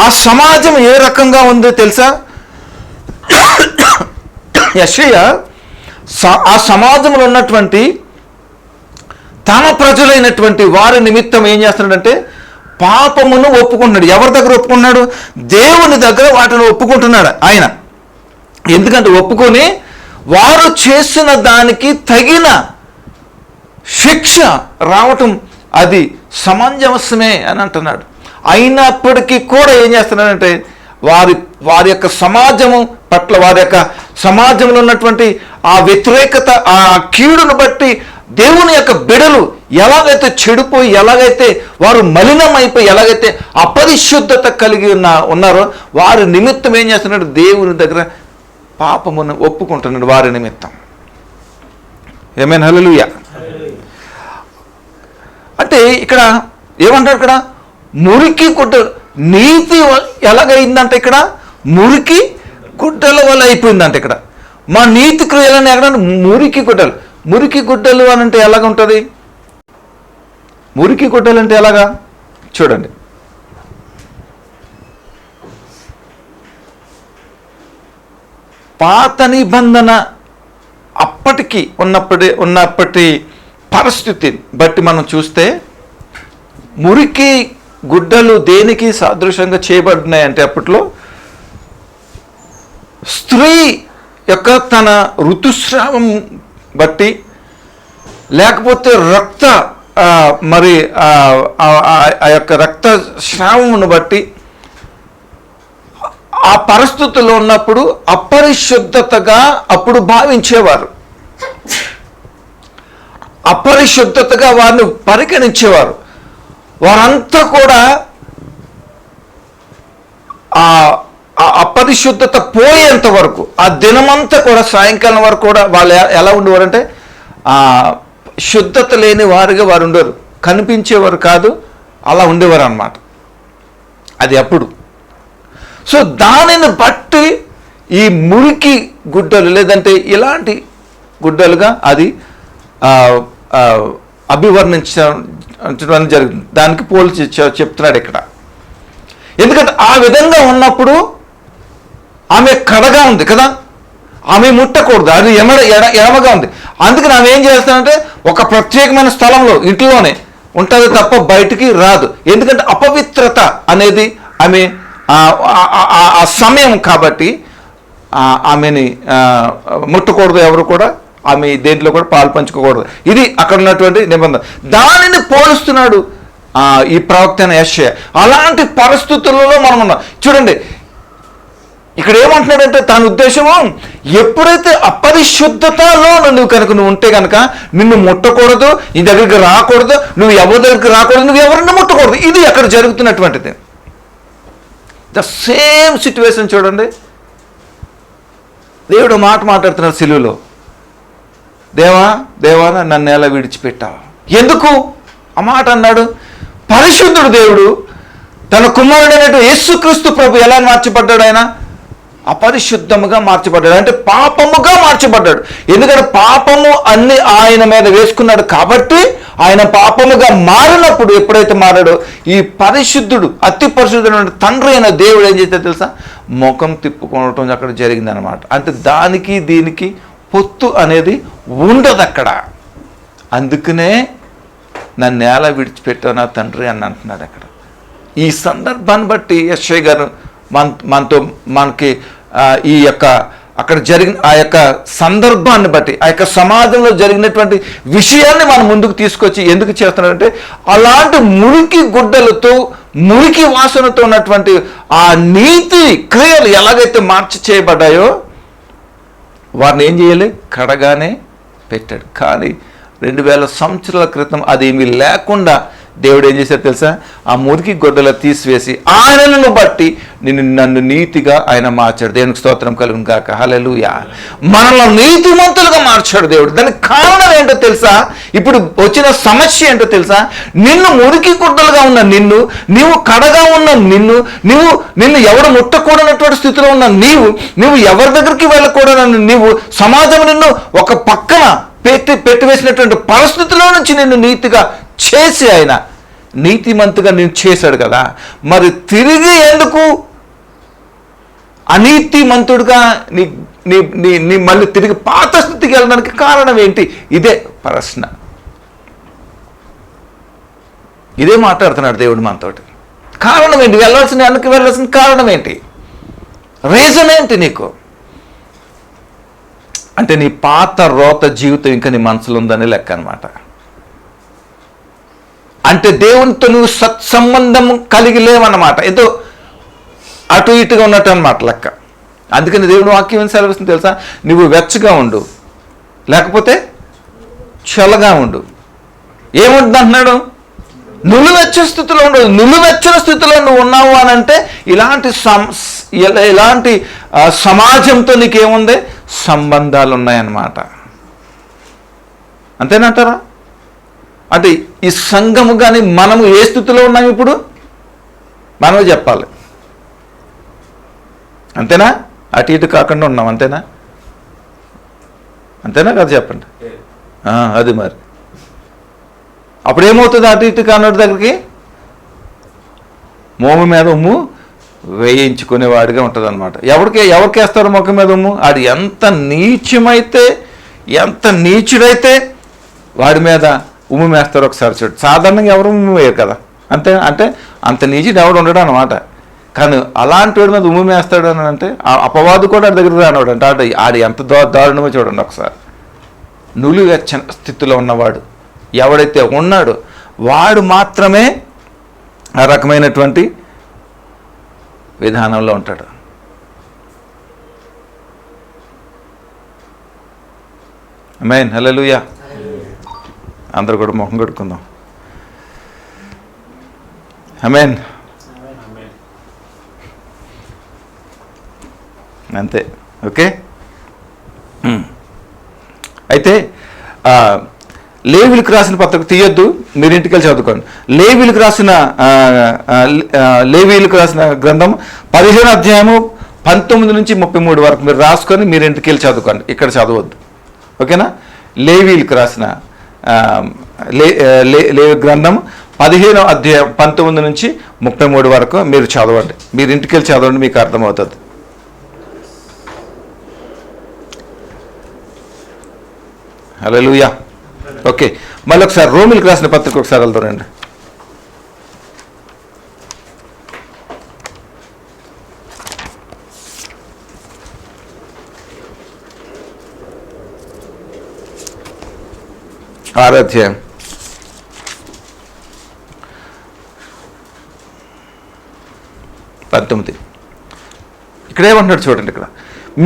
ఆ సమాజం ఏ రకంగా ఉందో తెలుసా? యెషయా ఆ సమాజంలో ఉన్నటువంటి తన ప్రజలైనటువంటి వారి నిమిత్తం ఏం చేస్తున్నాడంటే పాపమును ఒప్పుకుంటున్నాడు. ఎవరి దగ్గర ఒప్పుకుంటున్నాడు? దేవుని దగ్గర వాటిని ఒప్పుకుంటున్నాడు ఆయన. ఎందుకంటే ఒప్పుకొని వారు చేసిన దానికి తగిన శిక్ష రావటం అది సమంజసమే అని అంటున్నాడు. అయినప్పటికీ కూడా ఏం చేస్తున్నాడంటే వారి యొక్క సమాజము పట్ల, వారి యొక్క సమాజంలో ఉన్నటువంటి ఆ వ్యతిరేకత, ఆ కీడును బట్టి దేవుని యొక్క బిడలు ఎలాగైతే చెడిపోయి, ఎలాగైతే వారు మలినమైపోయి, ఎలాగైతే అపరిశుద్ధత కలిగి ఉన్నారో వారి నిమిత్తం ఏం చేస్తున్నాడు? దేవుని దగ్గర పాపమును ఒప్పుకుంటున్నాడు వారి నిమిత్తం. ఆమేన్, హల్లెలూయా. అంటే ఇక్కడ ఏమంటారు? ఇక్కడ మురికి గుడ్డలు, నీతి ఎలాగైందంటే ఇక్కడ మురికి గుడ్డల వల్ల అయిపోయిందంటే ఇక్కడ మా నీతి క్రియలని ఎక్కడ మురికి గుడ్డలు. మురికి గుడ్డలు అని అంటే ఎలాగుంటుంది? మురికి గుడ్డలంటే ఎలాగా చూడండి. పాత నిబంధన అప్పటికి ఉన్నప్పటి పరిస్థితి బట్టి మనం చూస్తే మురికి గుడ్డలు దేనికి సాదృశ్యంగా చేయబడినాయంటే అప్పట్లో స్త్రీ యొక్క తన ఋతుస్రావం బట్టి లేకపోతే మరి ఆ యొక్క రక్తస్రావమును బట్టి ఆ పరిస్థితుల్లో ఉన్నప్పుడు అపరిశుద్ధతగా అప్పుడు భావించేవారు, అపరిశుద్ధతగా వారిని పరిగణించేవారు. వారంతా కూడా ఆ అపరిశుద్ధత పోయేంత వరకు ఆ దినమంతా కూడా సాయంకాలం వరకు కూడా వాళ్ళు ఎలా ఉండేవారంటే శుద్ధత లేని వారుగా వారు ఉండేవారు, కనిపించేవారు కాదు, అలా ఉండేవారు అన్నమాట. అది అప్పుడు. సో దానిని బట్టి ఈ మురికి గుడ్డలు లేదంటే ఇలాంటి గుడ్డలుగా అది అభివర్ణించడం జరుగుతుంది. దానికి పోల్చి చెప్తున్నాడు ఇక్కడ. ఎందుకంటే ఆ విధంగా ఉన్నప్పుడు ఆమె కడగా ఉంది కదా, ఆమె ముట్టకూడదు, అది ఎడమగా ఉంది. అందుకని ఆమె ఏం చేస్తానంటే ఒక ప్రత్యేకమైన స్థలంలో ఇంట్లోనే ఉంటుంది తప్ప బయటికి రాదు. ఎందుకంటే అపవిత్రత అనేది ఆమె ఆ సమయం కాబట్టి ఆమెని ముట్టకూడదు, ఎవరు కూడా ఆమె దేంట్లో కూడా పాలు పంచుకోకూడదు. ఇది అక్కడ ఉన్నటువంటి నిబంధన. దానిని పోలుస్తున్నాడు ఈ ప్రవక్త అయిన యెషయా. అలాంటి పరిస్థితులలో మనం ఉన్నాం. చూడండి ఇక్కడ ఏమంటున్నాడంటే తన ఉద్దేశము, ఎప్పుడైతే అపరిశుద్ధతలో నువ్వు ఉంటే కనుక నిన్ను ముట్టకూడదు, నీ దగ్గరికి రాకూడదు, నువ్వు ఎవరి దగ్గరికి రాకూడదు, నువ్వు ఎవరిని ముట్టకూడదు. ఇది అక్కడ జరుగుతున్నటువంటిది. ద సేమ్ సిచ్యువేషన్ చూడండి. దేవుడు మాట్లాడుతున్నాడు సిలువలో, దేవా నన్ను ఎలా విడిచిపెట్టావు, ఎందుకు ఆ మాట అన్నాడు? పరిశుద్ధుడు దేవుడు తన కుమారుడైనటువంటి యేసుక్రీస్తు ప్రభు ఎలా మార్చబడ్డాడు? ఆయన అపరిశుద్ధముగా మార్చబడ్డాడు, అంటే పాపముగా మార్చబడ్డాడు. ఎందుకంటే పాపము అన్ని ఆయన మీద వేసుకున్నాడు కాబట్టి ఆయన పాపముగా మారినప్పుడు ఎప్పుడైతే మారాడో ఈ పరిశుద్ధుడు అతి పరిశుద్ధుడు తండ్రి అయిన దేవుడు ఏం చేస్తే తెలుసా, ముఖం తిప్పుకోవటం అక్కడ జరిగిందనమాట. అంటే దానికి దీనికి పొత్తు అనేది ఉండదు అక్కడ. అందుకనే నన్ను ఎలా విడిచిపెట్టావు నా తండ్రి అని అంటున్నాడు అక్కడ. ఈ సందర్భాన్ని బట్టి యెషయా గారు మనకి ఈ యొక్క అక్కడ జరిగిన ఆ యొక్క సందర్భాన్ని బట్టి ఆ యొక్క సమాజంలో జరిగినటువంటి విషయాన్ని మనం ముందుకు తీసుకొచ్చి ఎందుకు చేస్తున్నాడంటే అలాంటి మురికి గుడ్డలతో మురికి వాసనతో ఉన్నటువంటి ఆ నీతి క్రియలు ఎలాగైతే మార్చి చేయబడ్డాయో వారిని ఏం చేయాలి, కడగానే పెట్టాడు. కానీ 2000 సంవత్సరాల క్రితం అదేమీ లేకుండా దేవుడు ఏం చేశారు తెలుసా, ఆ మురికి గొడ్డలు తీసివేసి ఆయనను బట్టి నన్ను నీతిగా ఆయన మార్చాడు. దేవునికి స్తోత్రం కలుగును గాక. హల్లెలూయా. మనల్ని నీతిమంతులుగా మార్చాడు దేవుడు. దానికి కారణం ఏంటో తెలుసా, ఇప్పుడు వచ్చిన సమస్య ఏంటో తెలుసా, నిన్ను మురికి గుడ్డలుగా ఉన్న నీవు కడగా ఉన్న నిన్ను ఎవరు ముట్టకూడనటువంటి స్థితిలో ఉన్న నీవు ఎవరి దగ్గరికి వెళ్ళకూడదని నీవు సమాజం నిన్ను ఒక పక్కన పెట్టివేసినటువంటి పరిస్థితిలో నుంచి నిన్ను నీతిగా చేసి ఆయన నీతిమంతుగా నేను చేశాడు కదా, మరి తిరిగి ఎందుకు అనీతిమంతుడుగా నీ మళ్ళీ తిరిగి పాత స్థితికి వెళ్ళడానికి కారణం ఏంటి? ఇదే ప్రశ్న. ఇదే మాట్లాడుతున్నాడు దేవుడు మనతోటి. కారణం ఏంటి? వెనక్కి వెళ్ళాల్సిన కారణం ఏంటి? రీజన్ ఏంటి నీకు? అంటే నీ పాత రోత జీవితం ఇంకా నీ మనసులో ఉందని లెక్క అనమాట. అంటే దేవునితో నువ్వు సత్సంబంధం కలిగి లేవన్నమాట, ఏదో అటు ఇటుగా ఉన్నట్టు అనమాట లెక్క. అందుకని దేవుని వాక్యం ఏం సెలవిస్తుంది తెలుసా, నువ్వు వెచ్చగా ఉండు లేకపోతే చల్లగా ఉండు. ఏముంటుంది అంటున్నాడు? నువ్వువెచ్చ స్థితిలో ఉండదు. నువ్వువెచ్చని స్థితిలో నువ్వు ఉన్నావు అని అంటే ఇలాంటి సమాజంతో నీకేముంది, సంబంధాలు ఉన్నాయన్నమాట. అంతేనంటారా? అంటే ఈ సంఘము కానీ మనము ఏ స్థితిలో ఉన్నాం ఇప్పుడు మనమే చెప్పాలి. అంతేనా? అటు ఇటు కాకుండా ఉన్నాం. అంతేనా కదా? చెప్పండి. అది మరి అప్పుడు ఏమవుతుంది? అటు ఇటు కానోడి దగ్గరికి మోము మీద ఉమ్ము వేయించుకునేవాడిగా ఉంటుంది అనమాట. ఎవరికి వేస్తారు ముఖం మీద ఉమ్ము? ఆడు ఎంత నీచుడైతే వాడి మీద ఉమ్ము వేస్తారు. ఒకసారి చూడు, సాధారణంగా ఎవరు ఉమ్ము వేయరు కదా, అంటే అంత నీచుడు ఎవడు ఉండడు అనమాట. కానీ అలాంటి వాడి మీద ఉమ్ము వేస్తాడు అని అంటే అపవాదు కూడా ఆడి దగ్గర రానివాడు అంటే ఆడు ఎంత దారుణమో చూడండి ఒకసారి. నులివెచ్చని స్థితిలో ఉన్నవాడు ఎవడైతే ఉన్నాడో వాడు మాత్రమే ఆ రకమైనటువంటి విధానంలో ఉంటాడు. ఆమేన్, హల్లెలూయా. అందరూ కూడా ముఖం కడుక్కుందాం. ఆమేన్. అంతే, ఓకే. అయితే లేవీయులకు రాసిన పత్రిక తీయొద్దు, మీరు ఇంటికి వెళ్ళి చదువుకోండి. లేవీయులకు రాసిన గ్రంథం 15వ అధ్యాయము 19 నుంచి 33 వరకు మీరు రాసుకొని మీరు ఇంటికి వెళ్ళి చదువుకోండి, ఇక్కడ చదవద్దు, ఓకేనా. లేవీయులకు రాసిన లేవి గ్రంథం 15వ అధ్యాయం 19 నుంచి 33 వరకు మీరు చదవండి, మీరు ఇంటికి వెళ్ళి చదవండి, మీకు అర్థమవుతుంది. హల్లెలూయా. ఓకే, మళ్ళీ ఒకసారి రోమిలకు రాసిన పత్రిక ఒకసారి వెళ్తారండి. అధ్యాయం 19 ఇక్కడ ఏమంటున్నాడు చూడండి. ఇక్కడ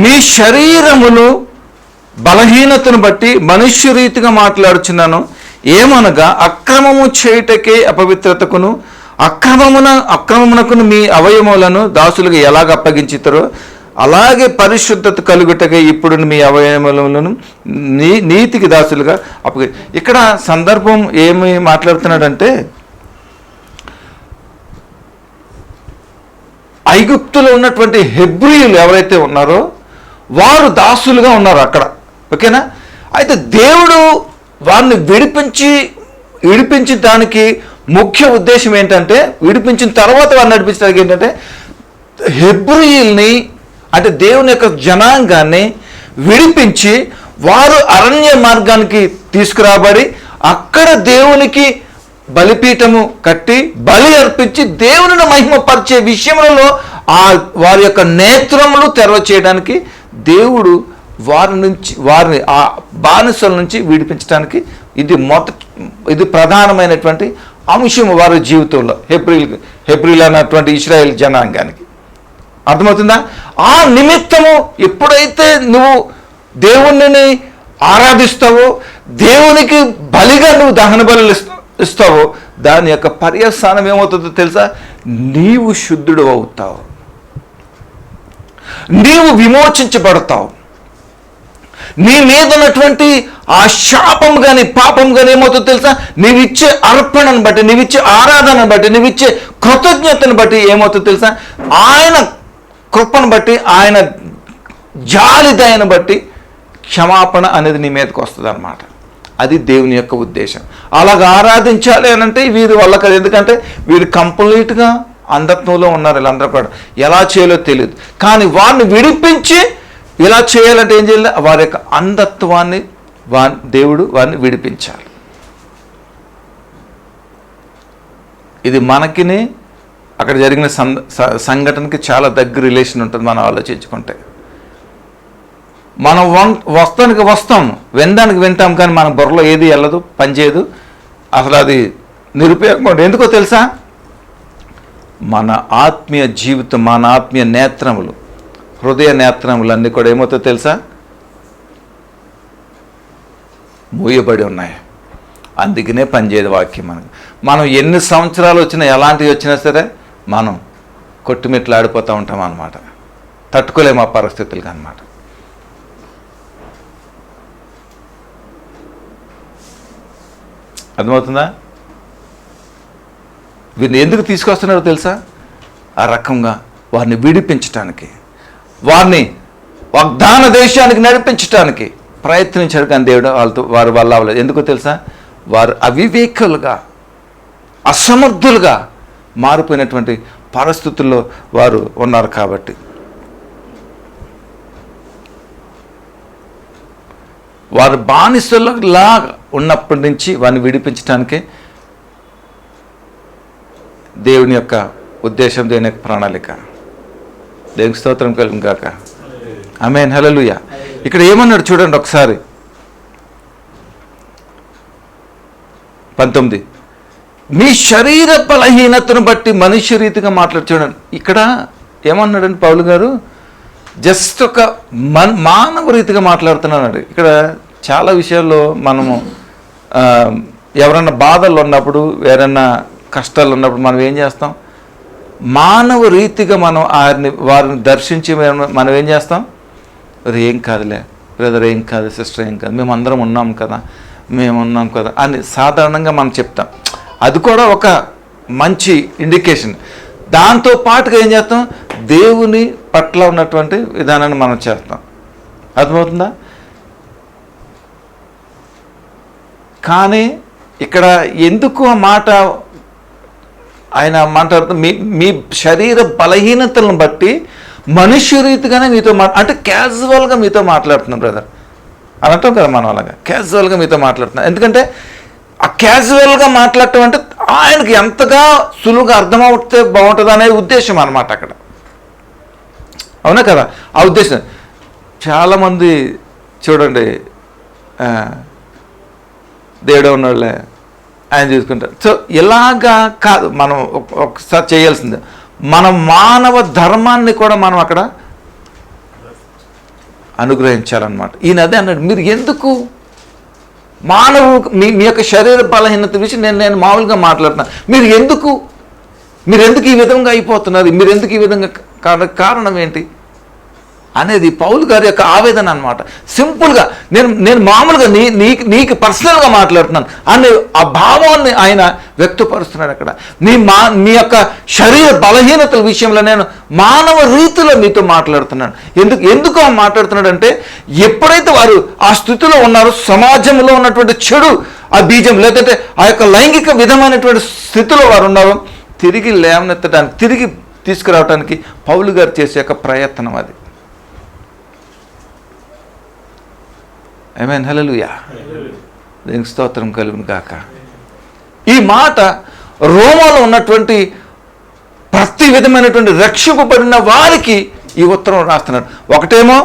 మీ శరీరమును బలహీనతను బట్టి మనుష్య రీతిగా మాట్లాడుచున్నాను, ఏమనగా అక్రమము చేయుటకే అపవిత్రతకును అక్రమమునకును మీ అవయవములను దాసులుగా ఎలాగ అప్పగించుతారో అలాగే పరిశుద్ధత కలుగుటకే ఇప్పుడు మీ అవయవములను నీతికి దాసులుగా ఇక్కడ సందర్భం ఏమి మాట్లాడుతున్నాడంటే, ఐగుప్తులో ఉన్నటువంటి హెబ్రీయులు ఎవరైతే ఉన్నారో వారు దాసులుగా ఉన్నారు అక్కడ, ఓకేనా. అయితే దేవుడు వారిని విడిపించి దానికి ముఖ్య ఉద్దేశం ఏంటంటే, విడిపించిన తర్వాత వారిని నడిపించడానికి ఏంటంటే, హెబ్రీయుల్ని అంటే దేవుని యొక్క జనాంగాన్ని విడిపించి వారు అరణ్య మార్గానికి తీసుకురాబడి అక్కడ దేవునికి బలిపీఠము కట్టి బలి అర్పించి దేవుని మహిమపరిచే విషయంలో వారి యొక్క నేత్రములు తెరవ చేయడానికి దేవుడు వారిని ఆ బానిసల నుంచి విడిపించడానికి ఇది ప్రధానమైనటువంటి అంశం వారి జీవితంలో హెబ్రీలు అన్నటువంటి ఇశ్రాయేల్ జనాంగానికి. అర్థమవుతుందా? ఆ నిమిత్తము ఎప్పుడైతే నువ్వు దేవుణ్ణి ఆరాధిస్తావో, దేవునికి బలిగా నువ్వు దహన బలులు ఇస్తావో, దాని యొక్క పర్యవసానం ఏమవుతుందో తెలుసా? నీవు శుద్ధుడు అవుతావు, నీవు విమోచించబడతావు. నీ మీద ఉన్నటువంటి ఆ శాపం కానీ పాపం కానీ ఏమవుతుందో తెలుసా? నీవిచ్చే అర్పణను బట్టి, నీవిచ్చే ఆరాధనను బట్టి, నీవిచ్చే కృతజ్ఞతను బట్టి ఏమవుతుందో తెలుసా? ఆయన కృపను బట్టి, ఆయన జాలిదయను బట్టి క్షమాపణ అనేది నీ మీదకి వస్తుంది అన్నమాట. అది దేవుని యొక్క ఉద్దేశం. అలాగ ఆరాధించాలి అని అంటే వీరి వల్ల కాదు, ఎందుకంటే వీరు కంప్లీట్గా అంధత్వంలో ఉన్నారు. వీళ్ళందరూ కూడా ఎలా చేయాలో తెలియదు. కానీ వారిని విడిపించి ఇలా చేయాలంటే ఏం చేయాలి? వారి యొక్క అంధత్వాన్ని దేవుడు వారిని విడిపించాలి. ఇది మనకిని అక్కడ జరిగిన సంఘటనకి చాలా దగ్గర రిలేషన్ ఉంటుంది. మనం ఆలోచించుకుంటే మనం వస్తానికి వస్తాం, వినడానికి వింటాం, కానీ మన బుర్రలో ఏది వెళ్ళదు, పనిచేయదు, అసలు అది నిరుపయోగం. ఎందుకో తెలుసా? మన ఆత్మీయ జీవితం, మన ఆత్మీయ నేత్రములు, హృదయ నేత్రములు అన్నీ కూడా ఏమవుతుందో తెలుసా? మూయబడి ఉన్నాయి. అందుకనే పనిచేయదు వాక్యం. మనం ఎన్ని సంవత్సరాలు వచ్చినా, ఎలాంటివి వచ్చినా సరే మనం కొట్టుమిట్లు ఆడిపోతూ ఉంటాం అన్నమాట. తట్టుకోలేము ఆ పరిస్థితులకి అన్నమాట. అర్థమవుతుందా? వీరిని ఎందుకు తీసుకొస్తున్నారో తెలుసా? ఆ రకంగా వారిని విడిపించటానికి, వారిని వాగ్దాన దేశానికి నడిపించటానికి ప్రయత్నించాడు. కానీ దేవుడు వారి వల్ల అవ్వలేదు. ఎందుకో తెలుసా? వారు అవివేకులుగా, అసమర్థులుగా మారిపోయినటువంటి పరిస్థితుల్లో వారు ఉన్నారు. కాబట్టి వారు బానిసలులా ఉన్నప్పటి నుంచి వారిని విడిపించడానికే దేవుని యొక్క ఉద్దేశం, దేవుని యొక్క ప్రణాళిక. దేవునికి స్తోత్రం కలుగును గాక. ఆమేన్, హల్లెలూయా. ఇక్కడ ఏమన్నాడు చూడండి ఒకసారి, 19, మీ శరీర బలహీనతను బట్టి మనుష్య రీతిగా మాట్లాడు. చూడండి ఇక్కడ ఏమన్నాడండి పౌలు గారు, జస్ట్ ఒక మానవ రీతిగా మాట్లాడుతున్నాడు. ఇక్కడ చాలా విషయాల్లో మనము ఎవరన్నా బాధలు ఉన్నప్పుడు, ఎవరన్నా కష్టాలు ఉన్నప్పుడు మనం ఏం చేస్తాం? మానవ రీతిగా మనం వారిని దర్శించి మనం ఏం చేస్తాం? అది ఏం కాదులే బ్రదర్, ఏం కాదు సిస్టర్, ఏం కాదు, మేము అందరం ఉన్నాం కదా, మేము ఉన్నాం కదా అని సాధారణంగా మనం చెప్తాం. అది కూడా ఒక మంచి ఇండికేషన్. దాంతో పాటుగా ఏం చేస్తాం? దేవుని పట్ల ఉన్నటువంటి విధానాన్ని మనం చేస్తాం. అర్థమవుతుందా? కానీ ఇక్కడ ఎందుకు ఆ మాట ఆయన మాట్లాడుతూ మీ శరీర బలహీనతలను బట్టి మనుష్య రీతిగానే మీతో అంటే క్యాజువల్గా మీతో మాట్లాడుతున్నాం బ్రదర్ అని అంటాం కదా మనం. అలాగా క్యాజువల్గా మీతో మాట్లాడుతున్నాం. ఎందుకంటే ఆ క్యాజువల్గా మాట్లాడటం అంటే ఆయనకి ఎంతగా సులువుగా అర్థమవుతే బాగుంటుంది అనే ఉద్దేశం అన్నమాట అక్కడ. అవునా కదా? ఆ ఉద్దేశం. చాలామంది చూడండి, దేవుడే ఉన్నోళ్ళే ఆయన చూసుకుంటారు. సో ఇలాగా కాదు మనం ఒకసారి చేయాల్సిందే. మన మానవ ధర్మాన్ని కూడా మనం అక్కడ అనుగ్రహించాలన్నమాట. ఈయన అదే అన్నాడు, మీరు ఎందుకు మీ యొక్క శరీర బలహీనత విషయం నేను మామూలుగా మాట్లాడుతున్నాను, మీరు ఎందుకు ఈ విధంగా అయిపోతున్నారు, మీరు ఎందుకు ఈ విధంగా కారణం ఏంటి అనేది పౌలు గారి యొక్క ఆవేదన అనమాట. సింపుల్గా నేను మామూలుగా నీకు పర్సనల్గా మాట్లాడుతున్నాను అనే ఆ భావాన్ని ఆయన వ్యక్తపరుస్తున్నాడు అక్కడ. మీ యొక్క శరీర బలహీనతల విషయంలో నేను మానవ రీతిలో మీతో మాట్లాడుతున్నాను. ఎందుకు మాట్లాడుతున్నాడు అంటే, ఎప్పుడైతే వారు ఆ స్థితిలో ఉన్నారో, సమాజంలో ఉన్నటువంటి చెడు ఆ బీజం, లేదంటే ఆ యొక్క లైంగిక విధమైనటువంటి స్థితిలో వారు ఉన్నారో, తిరిగి లేవనెత్తడానికి, తిరిగి తీసుకురావడానికి పౌలు గారు చేసే యొక్క ప్రయత్నం అది. ఆమేన్, హల్లెలూయా. దీనికి స్తోత్రం కలుగును గాక. ఈ మాట రోమాలో ఉన్నటువంటి ప్రతి విధమైనటువంటి రక్షింపబడిన వారికి ఈ ఉత్తరం రాస్తున్నాడు. ఒకటేమో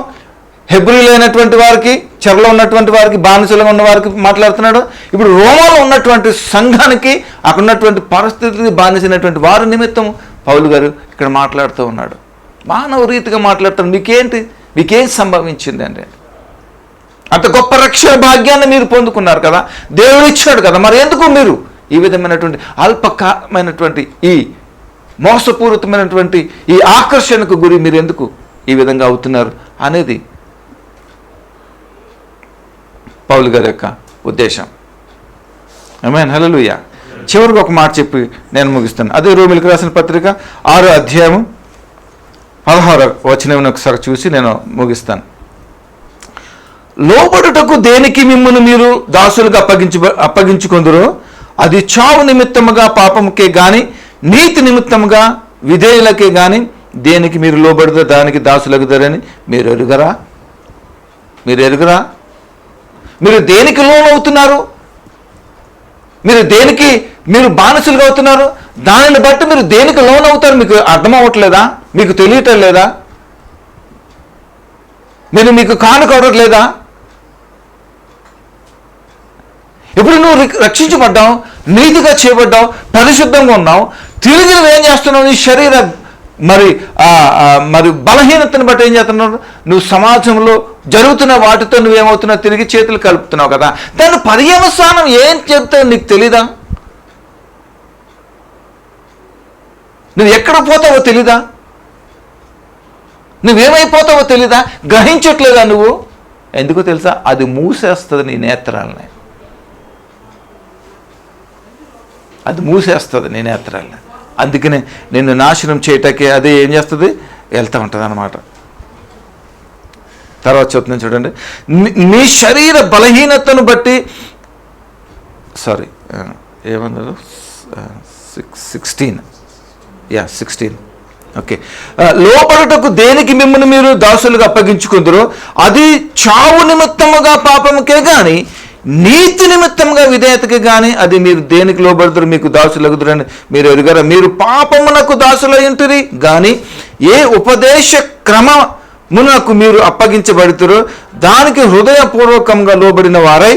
హెబ్రీలైనటువంటి వారికి, చెరలో ఉన్నటువంటి వారికి, బానిసలుగా ఉన్న వారికి మాట్లాడుతున్నాడు. ఇప్పుడు రోమాలో ఉన్నటువంటి సంఘానికి, అక్కడ ఉన్నటువంటి పరిస్థితికి బానిసైనటువంటి వారి నిమిత్తం పౌలు గారు ఇక్కడ మాట్లాడుతూ ఉన్నాడు. మానవ రీతిగా మాట్లాడుతున్నాడు. మీకేం సంభవించింది అంటే, అంత గొప్ప రక్షణ భాగ్యాన్ని మీరు పొందుకున్నారు కదా, దేవుడు ఇచ్చాడు కదా, మరి ఎందుకు మీరు ఈ విధమైనటువంటి అల్పకాలమైనటువంటి ఈ మోసపూరితమైనటువంటి ఈ ఆకర్షణకు గురి మీరు ఎందుకు ఈ విధంగా అవుతున్నారు అనేది పౌలు గారి యొక్క ఉద్దేశం. ఆమేన్, హల్లెలూయా. చివరికి ఒక మాట చెప్పి నేను ముగిస్తాను. అదే రోమీయులకు రాసిన పత్రిక 6వ అధ్యాయము 16వ వచనం ఒకసారి చూసి నేను ముగిస్తాను. లోబడుటకు దేనికి మిమ్మును మీరు దాసులుగా అప్పగించుకొందురో అది చావు నిమిత్తముగా పాపముకే గాని, నీతి నిమిత్తముగా విధేయులకే గాని దేనికి మీరు లోబడితే దానికి దాసులగుతారని మీరు ఎరుగరా? మీరు దేనికి లోనవుతున్నారు? మీరు బానిసలుగా అవుతున్నారు. దానిని బట్టి మీరు దేనికి లోనవుతారు మీకు అర్థమవట్లేదా? మీకు తెలియటం లేదా? మీకు కానుకోవట్లేదా? ఇప్పుడు నువ్వు రక్షించబడ్డావు, నీతిగా చేయబడ్డావు, పరిశుద్ధంగా ఉన్నావు, తిరిగి నువ్వేం చేస్తున్నావు? నీ శరీర మరి బలహీనతను బట్టి ఏం చేస్తున్నావు? నువ్వు సమాజంలో జరుగుతున్న వాటితో నువ్వేమవుతున్నావు? తిరిగి చేతులు కలుపుతున్నావు కదా. దాని పర్యవసానం ఏం చెప్తావు నీకు తెలీదా? నువ్వు ఎక్కడ పోతావో తెలీదా? నువ్వేమైపోతావో తెలీదా? గ్రహించట్లేదా నువ్వు? ఎందుకో తెలుసా? అది మూసేస్తుంది నీ నేత్రాలని. అందుకనే నిన్ను నాశనం చేయటానికి అదే ఏం చేస్తుంది? వెళ్తూ ఉంటుంది అన్నమాట. తర్వాత చెప్తున్నాను చూడండి. నీ శరీర బలహీనతను బట్టి సారీ ఏమన్నారు 16 ఓకే. లోబడుటకు దేనికి మిమ్మల్ని మీరు దాసులుగా అప్పగించుకుందరో అది చావు నిమిత్తముగా పాపముకే గాని నీతి నిమిత్తముగా విధేయతకి కానీ అది మీరు దేనికి లోబడుతారు మీకు దాసులగుదురని మీరు ఎరుగరా. మీరు పాపమునకు దాసులై ఉంటురి కానీ ఏ ఉపదేశ క్రమమునకు మీరు అప్పగించబడుతారో దానికి హృదయపూర్వకంగా లోబడిన వారై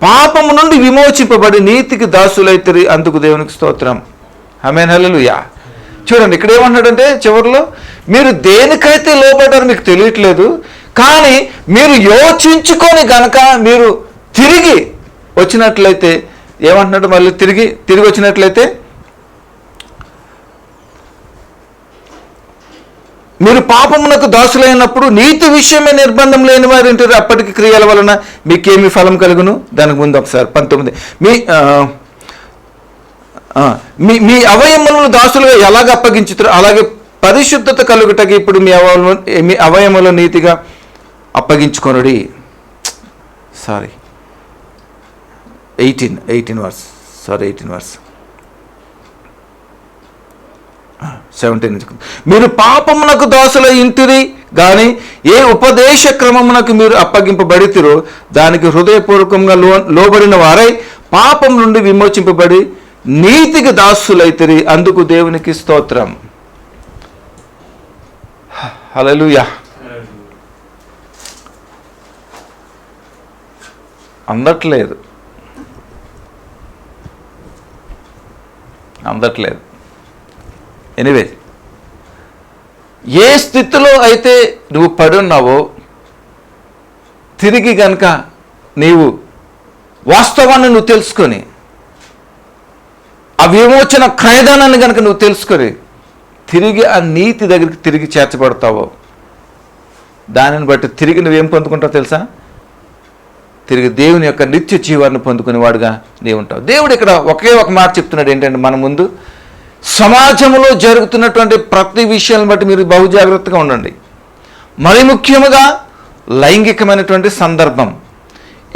పాపము నుండి విమోచింపబడి నీతికి దాసులైతురి. అందుకు దేవునికి స్తోత్రం. ఆమేన్ హల్లెలూయా. చూడండి ఇక్కడ ఏమన్నాడంటే చివరిలో మీరు దేనికైతే లోబడ్డారో మీకు తెలియట్లేదు, కానీ మీరు యోచించుకొని గనక మీరు తిరిగి వచ్చినట్లయితే ఏమంటున్నాడు, మళ్ళీ తిరిగి వచ్చినట్లయితే మీరు పాపమునకు దాసులైనప్పుడు నీతి విషయమే నిర్బంధం లేని వారు ఉంటారు. అప్పటికి క్రియల వలన మీకేమి ఫలం కలుగును. దానికి ముందు ఒకసారి 19 మీ అవయములను దాసులుగా ఎలాగ అప్పగించుతారు అలాగే పరిశుద్ధత కలుగుటకి ఇప్పుడు మీ అవయముల నీతిగా అప్పగించుకొనుడి. 18 వర్స్ 17 మీరు పాపమునకు దాసులై ఇంటిరి కానీ ఏ ఉపదేశ క్రమమునకు మీరు అప్పగింపబడితిరో దానికి హృదయపూర్వకంగా లోబడిన వారై పాపం నుండి విమోచింపబడి నీతికి దాసులైతిరి. అందుకు దేవునికి స్తోత్రం. హల్లెలూయా. అందట్లేదు ఎనీవే, ఏ స్థితిలో అయితే నువ్వు పడి ఉన్నావో తిరిగి కనుక నీవు వాస్తవాన్ని నువ్వు తెలుసుకొని ఆ విమోచన క్రయదానాన్ని కనుక నువ్వు తెలుసుకొని తిరిగి ఆ నీతి దగ్గరికి తిరిగి చేర్చబడతావో దానిని బట్టి తిరిగి నువ్వేం పొందుకుంటావు తెలుసా? తిరిగి దేవుని యొక్క నిత్య జీవాన్ని పొందుకునేవాడుగా నీవు ఉంటావు. దేవుడు ఇక్కడ ఒకే ఒక మాట చెప్తున్నాడు ఏంటంటే మన ముందు సమాజంలో జరుగుతున్నటువంటి ప్రతి విషయాలను బట్టి మీరు బహు జాగ్రత్తగా ఉండండి. మరి ముఖ్యముగా లైంగికమైనటువంటి సందర్భం,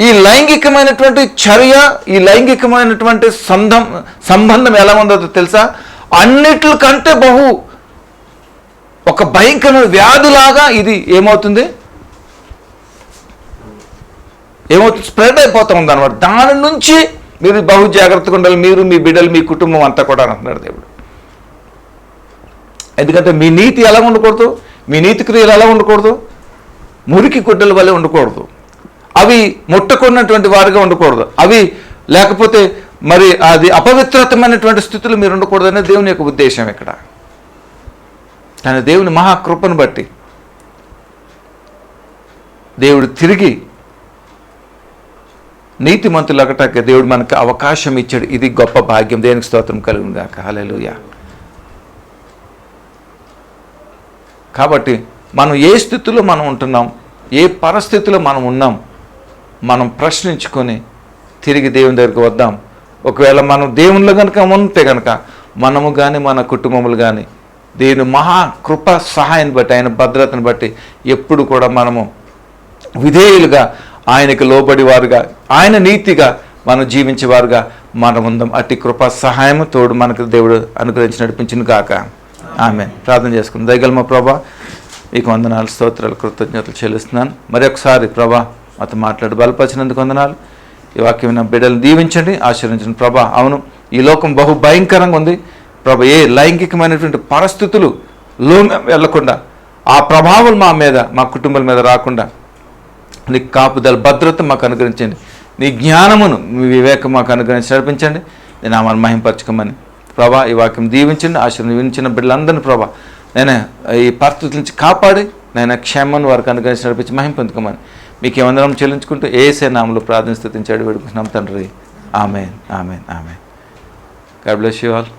ఈ లైంగికమైనటువంటి చర్య, ఈ లైంగికమైనటువంటి సంబంధం ఎలా ఉందో తెలుసా? అన్నిటికంటే ఒక భయంకరమైన వ్యాధిలాగా ఇది ఏమవుతుంది స్ప్రెడ్ అయిపోతూ ఉంది అన్నమాట. దాని నుంచి మీరు బహు జాగ్రత్తగా ఉండాలి, మీరు, మీ బిడ్డలు, మీ కుటుంబం అంతా కూడా అంటున్నాడు దేవుడు. ఎందుకంటే మీ నీతి ఎలా ఉండకూడదు, మీ నీతి క్రియలు ఎలా ఉండకూడదు, మురికి గుడ్డల వల్లే ఉండకూడదు, అవి ముట్టకున్నటువంటి వారిగా ఉండకూడదు, అవి లేకపోతే మరి అది అపవిత్రతమైనటువంటి స్థితులు మీరు ఉండకూడదు అనేది దేవుని యొక్క ఉద్దేశం ఇక్కడ. కానీ దేవుని మహాకృపను బట్టి దేవుడు తిరిగి నీతిమంతులగటానికి దేవుడు మనకు అవకాశం ఇచ్చాడు. ఇది గొప్ప భాగ్యం. దేనికి స్తోత్రం కలుగును గాక. హల్లెలూయా. కాబట్టి మనం ఏ స్థితిలో మనం ఉంటున్నాం, ఏ పరిస్థితిలో మనం ఉన్నాం, మనం ప్రశ్నించుకొని తిరిగి దేవుని దగ్గరికి వద్దాం. ఒకవేళ మనం దేవునిలో కనుక ఉంటే కనుక మనము కానీ మన కుటుంబములు కానీ దేవుని మహాకృప సహాయాన్ని బట్టి, ఆయన భద్రతను బట్టి ఎప్పుడు కూడా మనము విధేయులుగా, ఆయనకి లోబడి వారుగా, ఆయన నీతిగా మనం జీవించేవారుగా మనం ఉందాం. అట్టి కృప సహాయము తోడు మనకు దేవుడు అనుగ్రహించి నడిపించిన కాక. ఆమేన్. ప్రార్థన చేసుకుందాం. దయగల మా ప్రభా, మీకు వందనాలు, స్తోత్రాలు, కృతజ్ఞతలు చెల్లిస్తున్నాను. మరొకసారి ప్రభా మాతో మాట్లాడి బలపరిచినందుకు వందనాలు. ఈ వాక్యం నా బిడ్డలను దీవించండి, ఆశీర్వదించండి ప్రభా. అవును, ఈ లోకం బహు భయంకరంగా ఉంది ప్రభా. ఏ లైంగికమైనటువంటి పరిస్థితులు వెళ్లకుండా, ఆ ప్రభావం మా మీద, మా కుటుంబాల మీద రాకుండా నీ కాపుదల, భద్రత మాకు అనుగ్రహించండి. నీ జ్ఞానమును, మీ వివేకం మాకు అనుగ్రహించి నడిపించండి. నేను ఆమెను మహింపరచుకోమని ప్రభా ఈ వాక్యం దీవించండి, ఆశీర్వదించిన బిడ్డలందరినీ ప్రభా నేను ఈ పరిస్థితుల నుంచి కాపాడి నేను క్షేమాన్ని వారికి అనుగ్రహించి నడిపించి మహింపొందుకోమని మీకు ఏమందరం చెల్లించుకుంటూ యేసే నామములో ప్రార్థన స్తుతించాడు వేడుకుంటున్నాం తండ్రి. Amen, amen, amen. God bless you all.